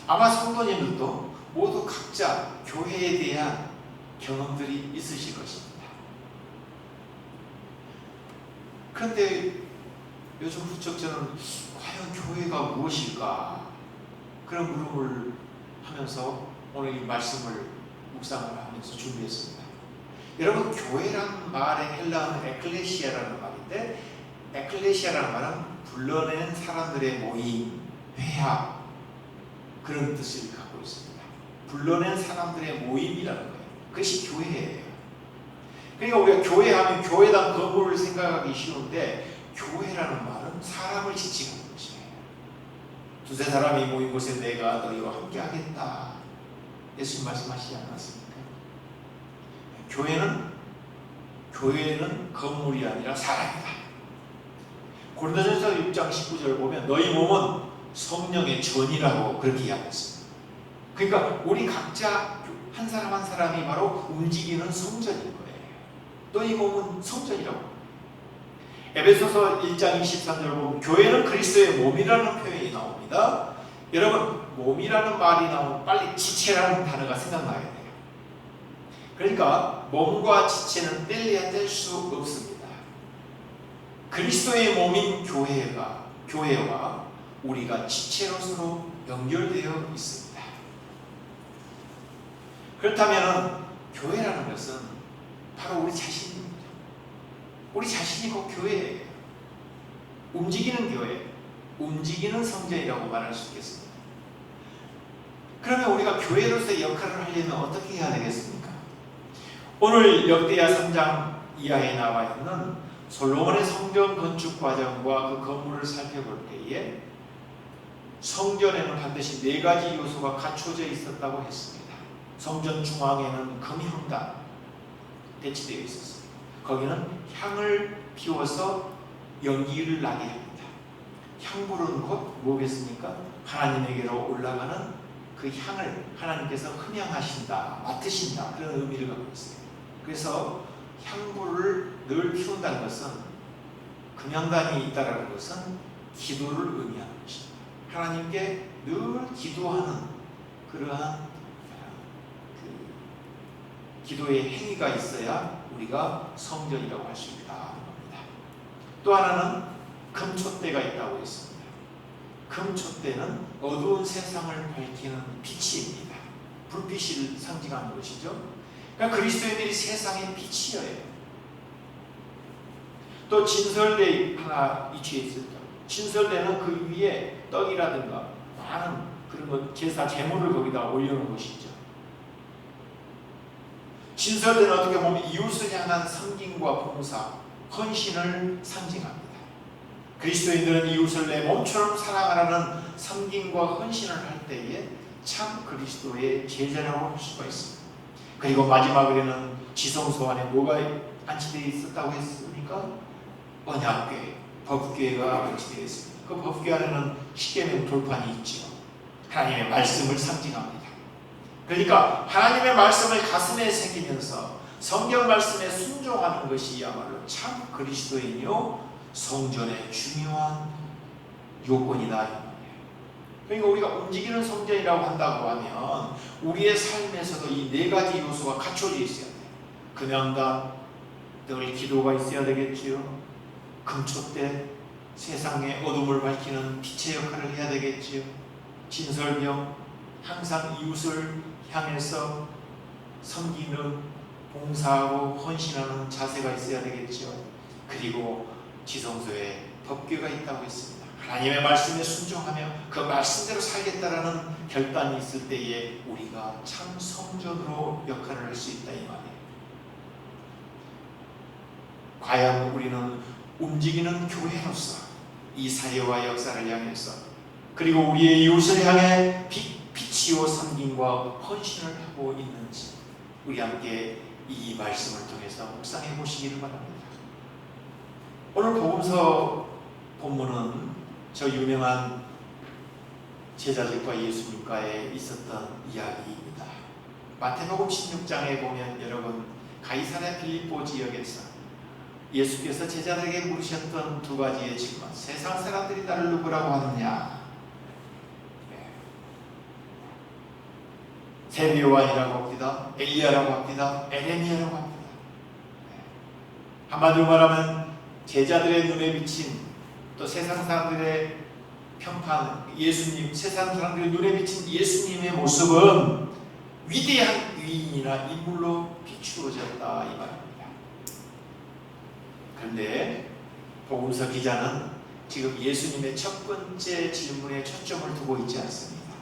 아마 성도님들도 모두 각자 교회에 대한 경험들이 있으실 것입니다. 그런데 요즘 부쩍 저는 과연 교회가 무엇일까 그런 물음을 하면서 오늘 이 말씀을 묵상을 하면서 준비했습니다. 여러분, 교회란 말의 헬라어는 에클레시아라는 말인데, 에클레시아라는 말은 불러낸 사람들의 모임, 회합, 그런 뜻을 갖고 있습니다. 불러낸 사람들의 모임이라는 거예요. 그것이 교회예요. 그러니까 우리가 교회하면 교회당 건물을 생각하기 쉬운데, 교회라는 말은 사람을 지칭하는 것이에요. 두세 사람이 모인 곳에 내가 너희와 함께 하겠다. 예수님 말씀하시지 않았습니까? 교회는 건물이 아니라 사람이다. 고린도전서 6장 19절 보면 너희 몸은 성령의 전이라고 그렇게 이야기했습니다. 그러니까 우리 각자 한 사람 한 사람이 바로 움직이는 성전인 거예요. 너희 몸은 성전이라고. 에베소서 1장 23절 보면 교회는 그리스도의 몸이라는 표현이 나옵니다. 여러분, 몸이라는 말이 나오면 빨리 지체라는 단어가 생각나야 돼요. 그러니까 몸과 지체는 뗄래야 뗄 수 없습니다. 그리스도의 몸인 교회와 우리가 지체로서로 연결되어 있습니다. 그렇다면 교회라는 것은 바로 우리 자신입니다. 우리 자신이 곧 교회예요. 움직이는 교회, 움직이는 성전이라고 말할 수 있겠습니다. 그러면 우리가 교회로서의 역할을 하려면 어떻게 해야 되겠습니까? 오늘 역대하 3장 이하에 나와 있는 솔로몬의 성전 건축 과정과 그 건물을 살펴볼 때에 성전에는 반드시 4가지 요소가 갖춰져 있었다고 했습니다. 성전 중앙에는 금향단 배치되어 있었습니다. 거기는 향을 피워서 연기를 나게 합니다. 향불은 곧 뭐겠습니까? 하나님에게로 올라가는 그 향을 하나님께서 흠양하신다, 맡으신다, 그런 의미를 갖고 있어요. 그래서 향불을 늘 피운다는 것은, 금향단이 있다는 것은 기도를 의미하는 것입니다. 하나님께 늘 기도하는 그러한 기도의 행위가 있어야 우리가 성전이라고 할 수 있다는 겁니다. 또 하나는 금촛대가 있다고 했습니다. 금촛대는 어두운 세상을 밝히는 빛입니다. 불빛을 상징하는 것이죠. 그러니까 그리스도인들이 세상의 빛이에요. 또 진설대 하나 위치해 있었죠. 진설대는 그 위에 떡이라든가 많은 그런 것, 제사 제물을 거기다 올려놓은 것이죠. 진설대는 어떻게 보면 이웃을 향한 섬김과 봉사, 헌신을 상징합니다. 그리스도인들은 이웃을 내 몸처럼 사랑하라는 섬김과 헌신을 할 때에 참 그리스도의 제자라고 할 수가 있습니다. 그리고 마지막에는 지성소 안에 뭐가 안치되어 있었다고 했습니까? 언약궤, 법궤가 안치되어 있습니다. 그 법궤 안에는 십계명 돌판이 있죠. 하나님의 말씀을 상징합니다. 그러니까 하나님의 말씀을 가슴에 새기면서 성경 말씀에 순종하는 것이야말로 참 그리스도인이요 성전의 중요한 요건이다. 그러니까 우리가 움직이는 성전이라고 한다고 하면 우리의 삶에서도 이 네 가지 요소가 갖춰져 있어야 돼요. 금양단, 늘 기도가 있어야 되겠지요. 금초대, 세상의 어둠을 밝히는 빛의 역할을 해야 되겠지요. 진설병, 항상 이웃을 향해서 섬기는, 봉사하고 헌신하는 자세가 있어야 되겠지요. 그리고 지성소에 법궤가 있다고 했습니다. 하나님의 말씀에 순종하며 그 말씀대로 살겠다라는 결단이 있을 때에 우리가 참 성전으로 역할을 할 수 있다 이 말이에요. 과연 우리는 움직이는 교회로서 이 사회와 역사를 향해서 그리고 우리의 이웃을 향해 빛이요 섬김과 헌신을 하고 있는지 우리 함께 이 말씀을 통해서 묵상해 보시기를 바랍니다. 오늘 복음서 본문은 저 유명한 제자들과 예수님과에 있었던 이야기입니다. 마태복음 16장에 보면 여러분 가이사랴 빌립보 지역에서 예수께서 제자들에게 물으셨던 두 가지의 질문. 세상 사람들이 나를 누구라고 하느냐? 세례요한이라고 합니다. 엘리야라고 합니다. 에레미야라고 합니다. 한마디로 말하면 제자들의 눈에 비친 또 세상 사람들의 평판, 예수님, 세상 사람들의 눈에 비친 예수님의 모습은 위대한 위인이나 인물로 비추어졌다 이 말입니다. 그런데 복음서 기자는 지금 예수님의 첫 번째 질문에 초점을 두고 있지 않습니다.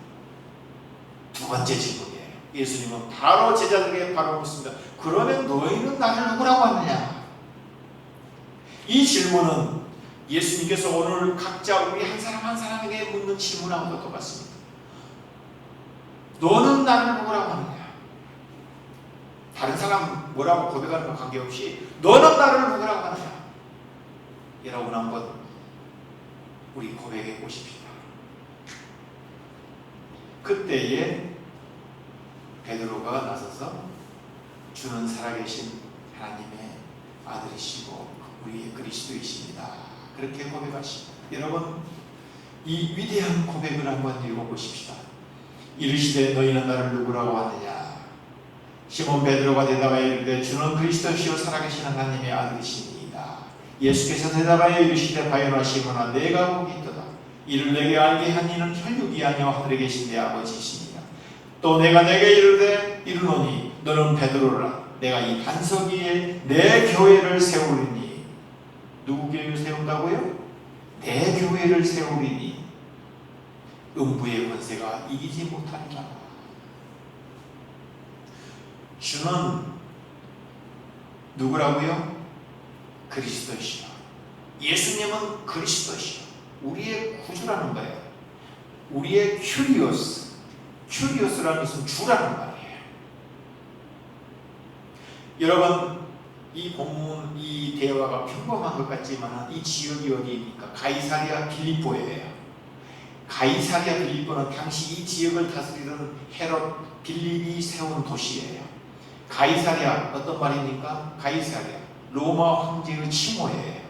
두 번째 질문이에요. 예수님은 바로 제자들에게 바로 묻습니다. 그러면 너희는 나를 누구라고 하느냐? 이 질문은 예수님께서 오늘 각자 우리 한 사람 한 사람에게 묻는 질문하고도 똑같습니다. 너는 나를 누구라고 하느냐? 다른 사람 뭐라고 고백하는 것 관계없이 너는 나를 누구라고 하느냐? 여러분 한번 우리 고백해 보십시다. 그때에 베드로가 나서서 주는 살아계신 하나님의 아들이시고 우리의 그리스도이십니다. 그렇게 고백하십니다. 여러분 이 위대한 고백을 한번 읽어보십시다. 이르시되 너희는 나를 누구라고 하느냐? 시몬 베드로가 대답하여 이르되 주는 그리스도시요 살아계신 하나님의 아들이시니이다. 예수께서 대답하여 이르시되 바요나 시몬아 내가 복이 있도다. 이를 내게 알게 한 이는 혈육이 아니요 하늘에 계신 내 아버지시니라. 또 내가 내게 이르노니 너는 베드로라. 내가 이 반석 위에 내 교회를 세우리니. 누구 교회를 세운다고요? 내 교회를 세우리니 음부의 권세가 이기지 못하리라. 주는 누구라고요? 그리스도시요. 예수님은 그리스도시요. 우리의 구주라는 거예요. 우리의 큐리오스. 큐리오스라는 것은 주라는 말이에요. 여러분 이 본문, 이 대화가 평범한 것 같지만 이 지역이 어디입니까? 가이사랴 빌립보예요. 가이사랴 빌립보는 당시 이 지역을 다스리던 헤롯 빌립이 세운 도시예요. 가이사랴 어떤 말입니까? 가이사랴 로마 황제의 칭호예요.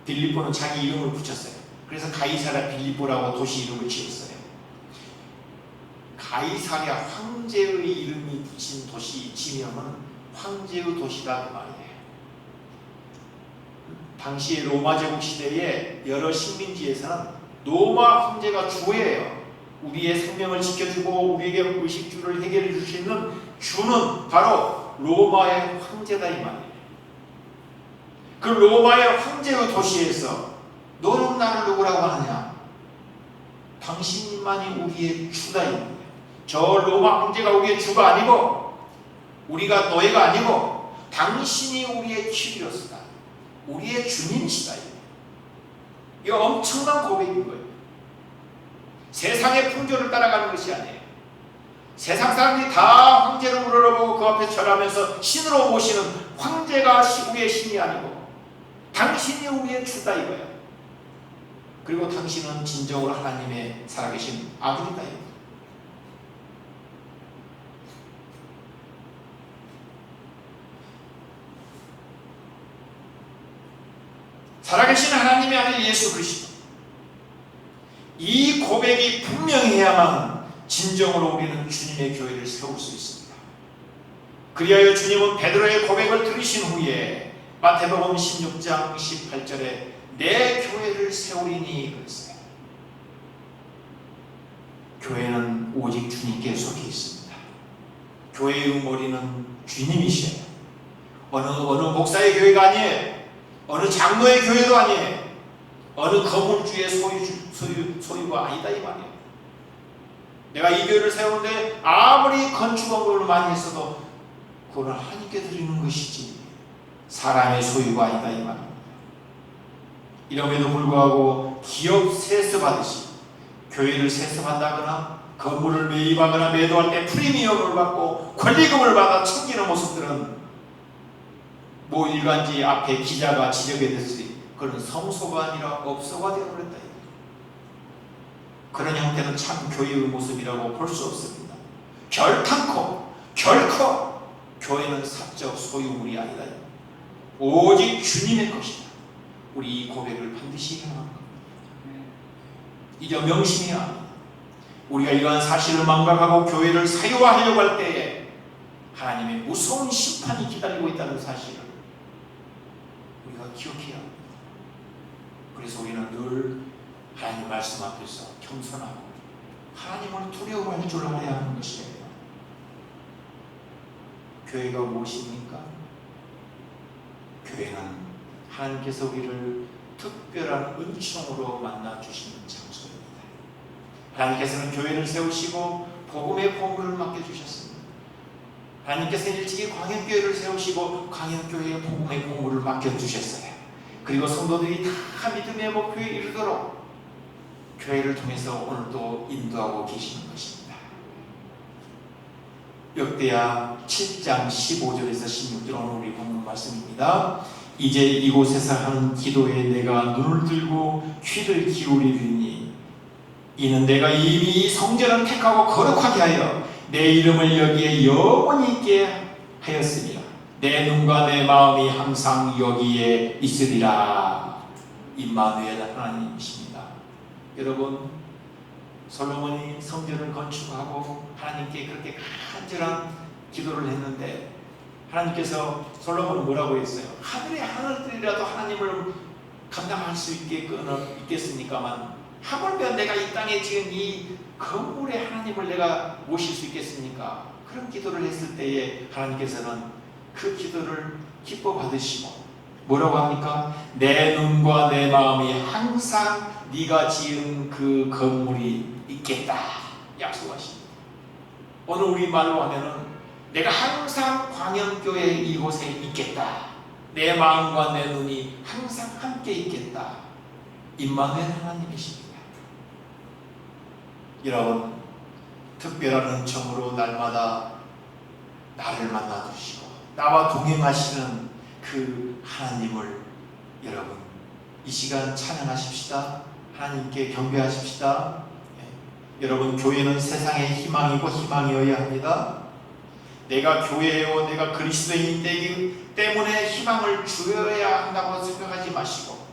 빌립보는 자기 이름을 붙였어요. 그래서 가이사랴 빌립보라고 도시 이름을 지었어요. 가이사랴 황제의 이름이 붙인 도시 지명은 황제의 도시다 그 말이에요. 당시 로마 제국 시대에 여러 식민지에서는 로마 황제가 주예요. 우리의 생명을 지켜주고 우리에게 의식주를 해결해 줄 수 있는 주는 바로 로마의 황제다 이 말이에요. 그 로마의 황제의 도시에서 너는 나를 누구라고 하느냐? 당신만이 우리의 주다 이 말이에요. 저 로마 황제가 우리의 주가 아니고 우리가 노예가 아니고 당신이 우리의 길이었다. 우리의 주님이시다. 이거 엄청난 고백인 거예요. 세상의 풍조를 따라가는 것이 아니에요. 세상 사람들이 다 황제를 우러러보고 그 앞에 절하면서 신으로 모시는 황제가 우리의 신이 아니고 당신이 우리의 주다 이거예요. 그리고 당신은 진정으로 하나님의 살아계신 아들이다 이거예요. 살아계신 하나님의 아들 예수 그리스도. 이 고백이 분명해야만 진정으로 우리는 주님의 교회를 세울 수 있습니다. 그리하여 주님은 베드로의 고백을 들으신 후에 마태복음 16장 18절에 내 교회를 세우리니 그랬어요. 교회는 오직 주님께 속해 있습니다. 교회의 머리는 주님이셔요. 어느 목사의 교회가 아니에요. 어느 장로의 교회도 아니에요. 어느 건물주의 소유가 아니다 이 말이에요. 내가 이 교회를 세우는데 아무리 건축 업무를 많이 했어도 그건 하나님께 드리는 것이지 사람의 소유가 아니다 이 말입니다. 이럼에도 불구하고 기업 세습하듯이 교회를 세습한다거나 건물을 매입하거나 매도할 때 프리미엄을 받고 권리금을 받아 챙기는 모습들은 모 일간지 앞에 기자가 지적했듯이 그런 성소가 아니라 업소가 되어버렸다. 그런 형태는 참 교회의 모습이라고 볼 수 없습니다. 결코 교회는 사적 소유물이 아니다. 오직 주님의 것이다. 우리 이 고백을 반드시 해야 합니다. 이제 명심해야 합니다. 우리가 이러한 사실을 망각하고 교회를 사유화하려고 할 때에 하나님의 무서운 심판이 기다리고 있다는 사실을 우리가 기억해야 합니다. 그래서 우리는 늘 하나님 말씀 앞에서 겸손하고 하나님을 두려워할 줄 알아야 하는 것이에요. 교회가 무엇입니까? 교회는 하나님께서 우리를 특별한 은총으로 만나 주시는 장소입니다. 하나님께서는 교회를 세우시고 복음의 포부를 맡겨주셨습니다. 하나님께서 일찍이 광역교회를 세우시고 광역교회의 복음의 포부를 맡겨주셨어요. 그리고 성도들이 다 믿음의 목표에 이르도록 교회를 통해서 오늘도 인도하고 계시는 것입니다. 역대하 7장 15절에서 16절 오늘 우리 본문 말씀입니다. 이제 이곳에서 하는 기도에 내가 눈을 들고 귀를 기울이리니 이는 내가 이미 이 성전을 택하고 거룩하게 하여 내 이름을 여기에 영원히 있게 하였으니라. 내 눈과 내 마음이 항상 여기에 있으리라. 임마누엘 하나님이십니다. 여러분, 솔로몬이 성전을 건축하고 하나님께 그렇게 간절한 기도를 했는데 하나님께서 솔로몬은 뭐라고 했어요? 하늘의 하늘들이라도 하나님을 감당할 수 있겠습니까만 하물며 내가 이 땅에 지은 이 건물에 하나님을 내가 모실 수 있겠습니까? 그런 기도를 했을 때에 하나님께서는 그 기도를 기뻐 받으시고 뭐라고 합니까? 내 눈과 내 마음이 항상 네가 지은 그 건물이 있겠다 약속하십니다. 오늘 우리 말로 하면은 내가 항상 광역교회 이곳에 있겠다. 내 마음과 내 눈이 항상 함께 있겠다. 임마누엘 하나님이십니다. 여러분, 특별한 은총으로 날마다 나를 만나 주시고 나와 동행하시는 그 하나님을 여러분 이 시간 찬양하십시다. 하나님께 경배하십시다. 여러분, 교회는 세상의 희망이고 희망이어야 합니다. 내가 교회요 내가 그리스도인이기 때문에 희망을 주어야 한다고 생각하지 마시고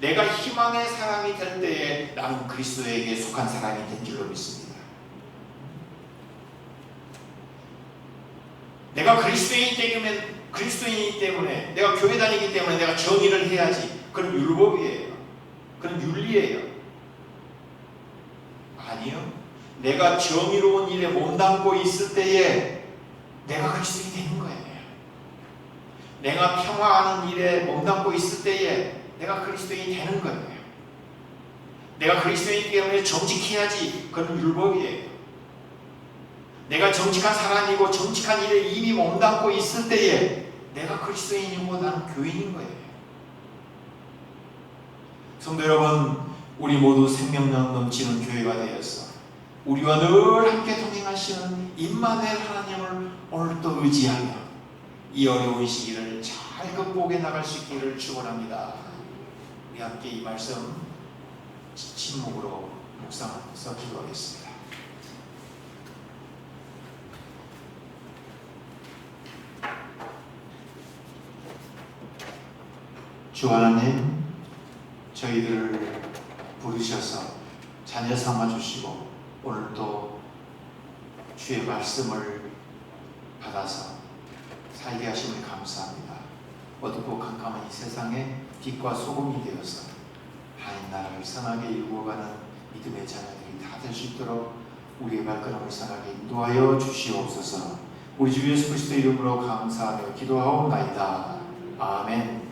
내가 희망의 사람이 될 때에 나는 그리스도에게 속한 사람이 된 줄로 믿습니다. 내가 그리스도인이기 때문에 내가 교회 다니기 때문에 내가 정의를 해야지. 그건 율법이에요. 그건 윤리예요. 아니요. 내가 정의로운 일에 몸담고 있을 때에 내가 그리스도인이 되는 거예요. 내가 평화하는 일에 몸담고 있을 때에 내가 그리스도인이 되는 거예요. 내가 그리스도인이기 때문에 정직해야지. 그건 율법이에요. 내가 정직한 사람이고 정직한 일에 이미 몸담고 있을 때에 내가 그리스도인이고 나는 교인인 거예요. 성도 여러분, 우리 모두 생명력 넘치는 교회가 되어서 우리와 늘 함께 동행하시는 임마누엘 하나님을 오늘도 의지하며 이 어려운 시기를 잘 극복해 나갈 수 있기를 축원합니다. 우리 함께 이 말씀 침묵으로 묵상하면서 기도하겠습니다. 주 하나님, 저희들을 부르셔서 자녀 삼아 주시고 오늘도 주의 말씀을 받아서 살게 하심을 감사합니다. 어둡고 캄캄한 이 세상에 빛과 소금이 되어서 하나님 나라를 선하게 이루어가는 믿음의 자녀들이 다 될 수 있도록 우리의 발걸음을 선하게 인도하여 주시옵소서. 우리 주 예수 그리스도 이름으로 감사하며 기도하옵나이다. 아멘.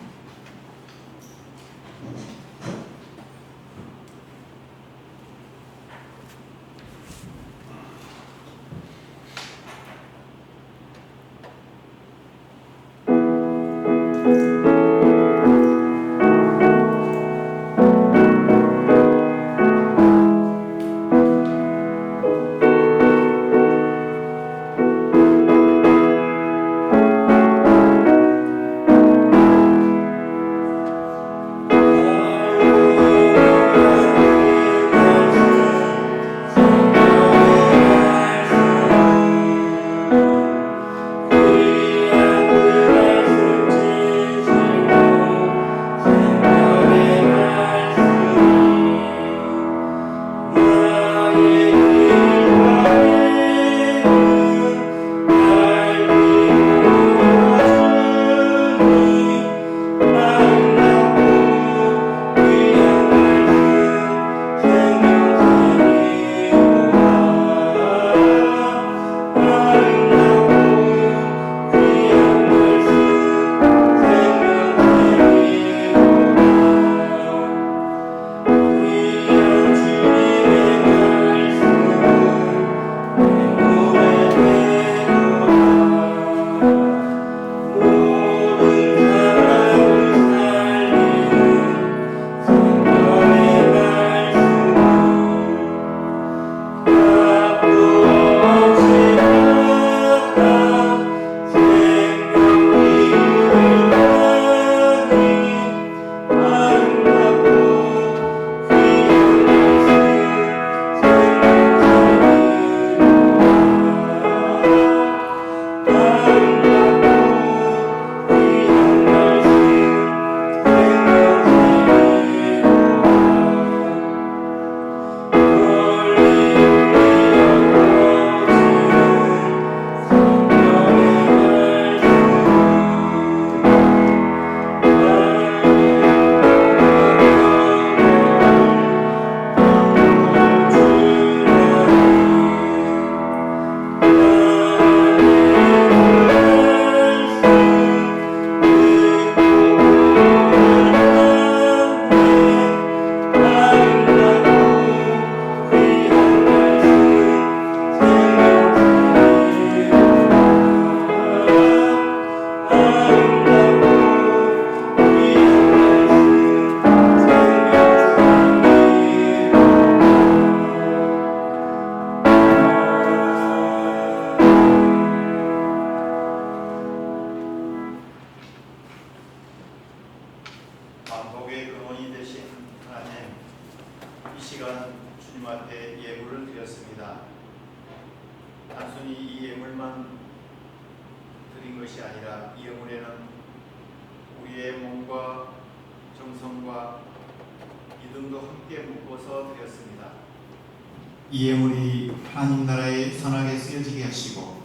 이 예물이 하나님 나라에 선하게 쓰여지게 하시고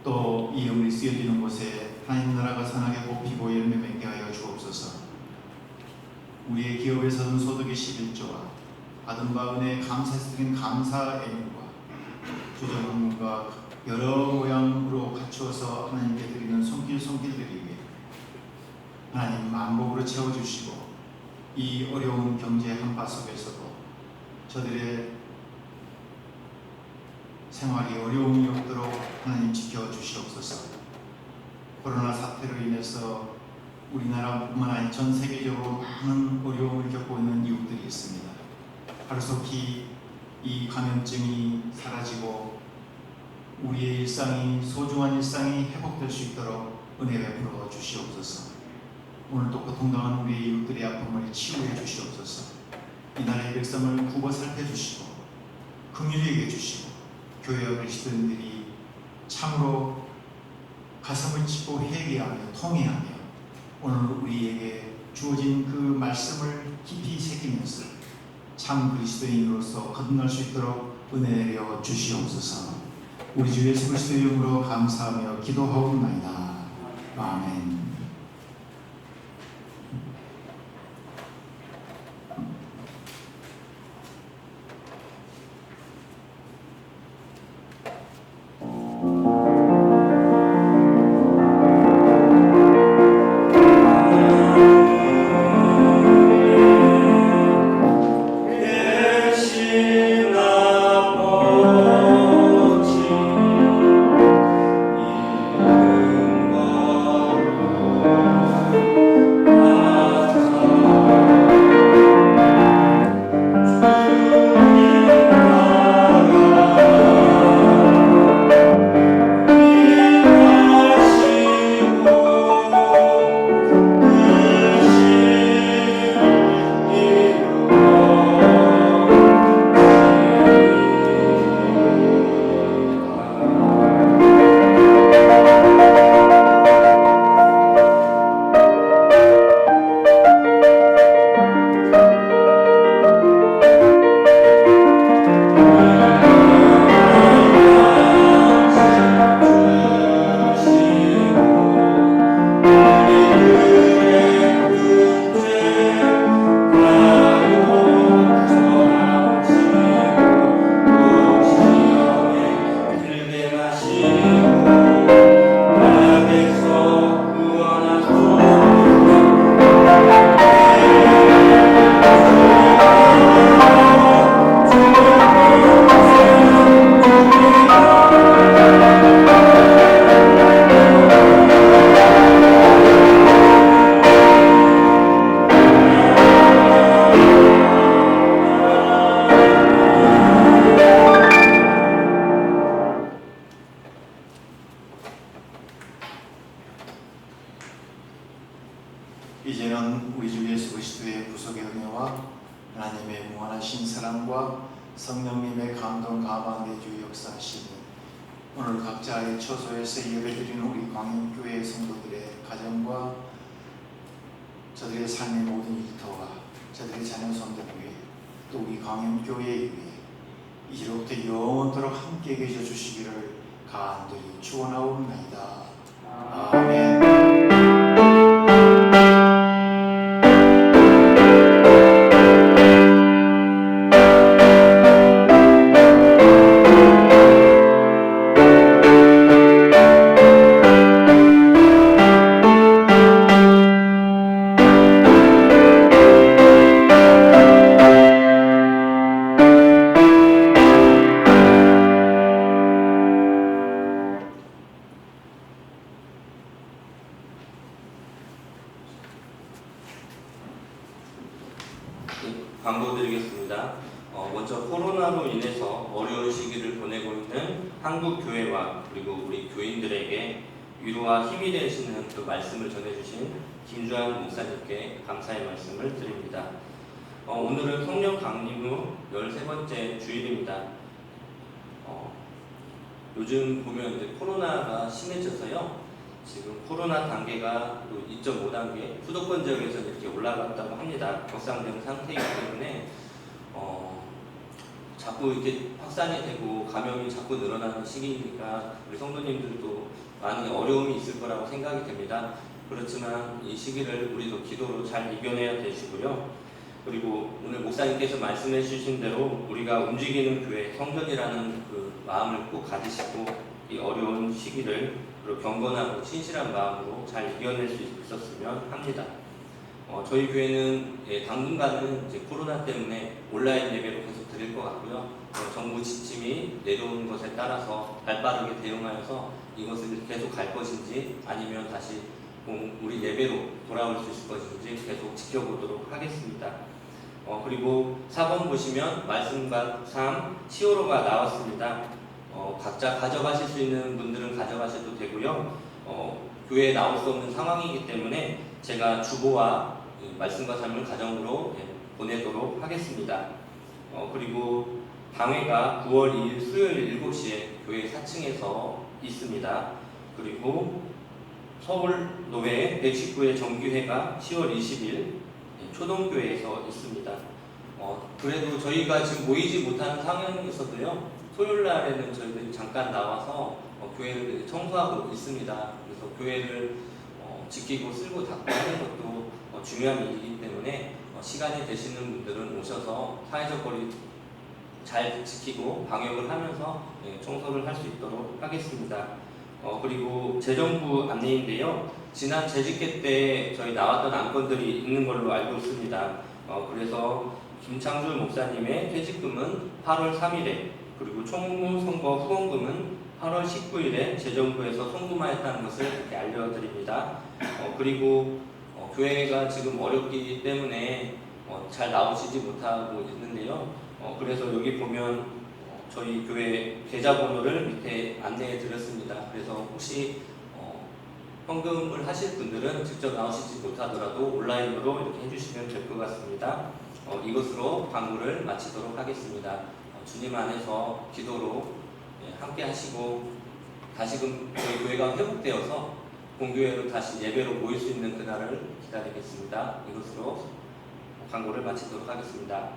또 이 예물이 쓰여지는 곳에 하나님 나라가 선하게 뽑히고 열매 맺게 하여 주옵소서. 우리의 기업에서는 소득의 11조와 받은 바 은혜에 감사해서 드린 감사 예물과 주정문과 여러 모양으로 갖추어서 하나님께 드리는 손길손길들이 위해 하나님 만복으로 채워주시고 이 어려운 경제 한파 속에서도 저들의 생활이 어려움이 없도록 하나님 지켜주시옵소서. 코로나 사태로 인해서 우리나라뿐만 아니라 전 세계적으로 많은 어려움을 겪고 있는 이웃들이 있습니다. 하루속히 이 감염증이 사라지고 우리의 일상이, 소중한 일상이 회복될 수 있도록 은혜 베풀어 주시옵소서. 오늘도 고통당한 우리의 이웃들의 아픔을 치유해 주시옵소서. 이 나라의 백성을 굽어 살펴주시고 긍휼히 여겨주시고 교회와 그리스도인들이 참으로 가슴을 찢고 회개하며 통회하며 오늘 우리에게 주어진 그 말씀을 깊이 새기면서 참 그리스도인으로서 거듭날 수 있도록 은혜 내려 주시옵소서. 우리 주 예수 그리스도의 이름으로 감사하며 기도하옵나이다. 아멘. 이제는 우리 주 예수 그리스도의 구속의 은혜와 하나님의 무한하신 사랑과 성령님의 감동 가반의 주 역사하시니 오늘 각자의 처소에서 예배드리는 우리 광림교회 성도들의 가정과 저들의 삶의 모든 일터와 저들의 자녀 손들 위해 또 우리 광림교회 위해 이제로부터 영원토록 함께 계셔 주시기를 간절히 축원하옵나이다. 아멘. 광고드리겠습니다. 먼저 코로나로 인해서 어려운 시기를 보내고 있는 한국 교회와 그리고 우리 교인들에게 위로와 힘이 되시는 그 말씀을 전해주신 김주환 목사님께 감사의 말씀을 드립니다. 오늘은 성령 강림 후 13번째 주일입니다. 요즘 보면 이제 코로나가 심해져서요. 지금 코로나 단계가 2.5단계 수도권 지역에서 이렇게 올라갔다고 합니다. 격상된 상태이기 때문에 자꾸 이렇게 확산이 되고 감염이 자꾸 늘어나는 시기니까 우리 성도님들도 많이 어려움이 있을 거라고 생각이 됩니다. 그렇지만 이 시기를 우리도 기도로 잘 이겨내야 되시고요. 그리고 오늘 목사님께서 말씀해 주신 대로 우리가 움직이는 교회 성전이라는 그 마음을 꼭 가지시고 이 어려운 시기를 경건하고 신실한 마음으로 잘 이겨낼 수 있었으면 합니다. 저희 교회는 당분간은 이제 코로나 때문에 온라인 예배로 계속 드릴 것 같고요. 정부 지침이 내려오는 것에 따라서 발빠르게 대응하여서 이것을 계속 갈 것인지 아니면 다시 우리 예배로 돌아올 수 있을 것인지 계속 지켜보도록 하겠습니다. 그리고 4번 보시면 말씀과 삶 시오로가 나왔습니다. 각자 가져가실 수 있는 분들은 가져가셔도 되고요. 교회에 나올 수 없는 상황이기 때문에 제가 주보와 말씀과 삶을 가정으로 보내도록 하겠습니다. 그리고 당회가 9월 2일 수요일 7시에 교회 4층에서 있습니다. 그리고 서울 노회 119회 정기회가 10월 20일 초동교회에서 있습니다. 그래도 저희가 지금 모이지 못하는 상황에서도요, 토요일 날에는 저희들이 잠깐 나와서 교회를 청소하고 있습니다. 그래서 교회를 지키고 쓸고 닦고 하는 것도 중요한 일이기 때문에 시간이 되시는 분들은 오셔서 사회적 거리 잘 지키고 방역을 하면서 청소를 할 수 있도록 하겠습니다. 그리고 재정부 안내인데요. 지난 재집회 때 저희 나왔던 안건들이 있는 걸로 알고 있습니다. 그래서 김창줄 목사님의 퇴직금은 8월 3일에 그리고 총무 선거 후원금은 8월 19일에 재정부에서 송금하였다는 것을 이렇게 알려드립니다. 그리고 교회가 지금 어렵기 때문에 잘 나오시지 못하고 있는데요. 그래서 여기 보면 저희 교회 계좌번호를 밑에 안내해 드렸습니다. 그래서 혹시 헌금을 하실 분들은 직접 나오시지 못하더라도 온라인으로 이렇게 해주시면 될 것 같습니다. 이것으로 광고를 마치도록 하겠습니다. 주님 안에서 기도로 함께 하시고 다시금 저희 교회가 회복되어서 공교회로 다시 예배로 모일 수 있는 그날을 기다리겠습니다. 이것으로 광고를 마치도록 하겠습니다.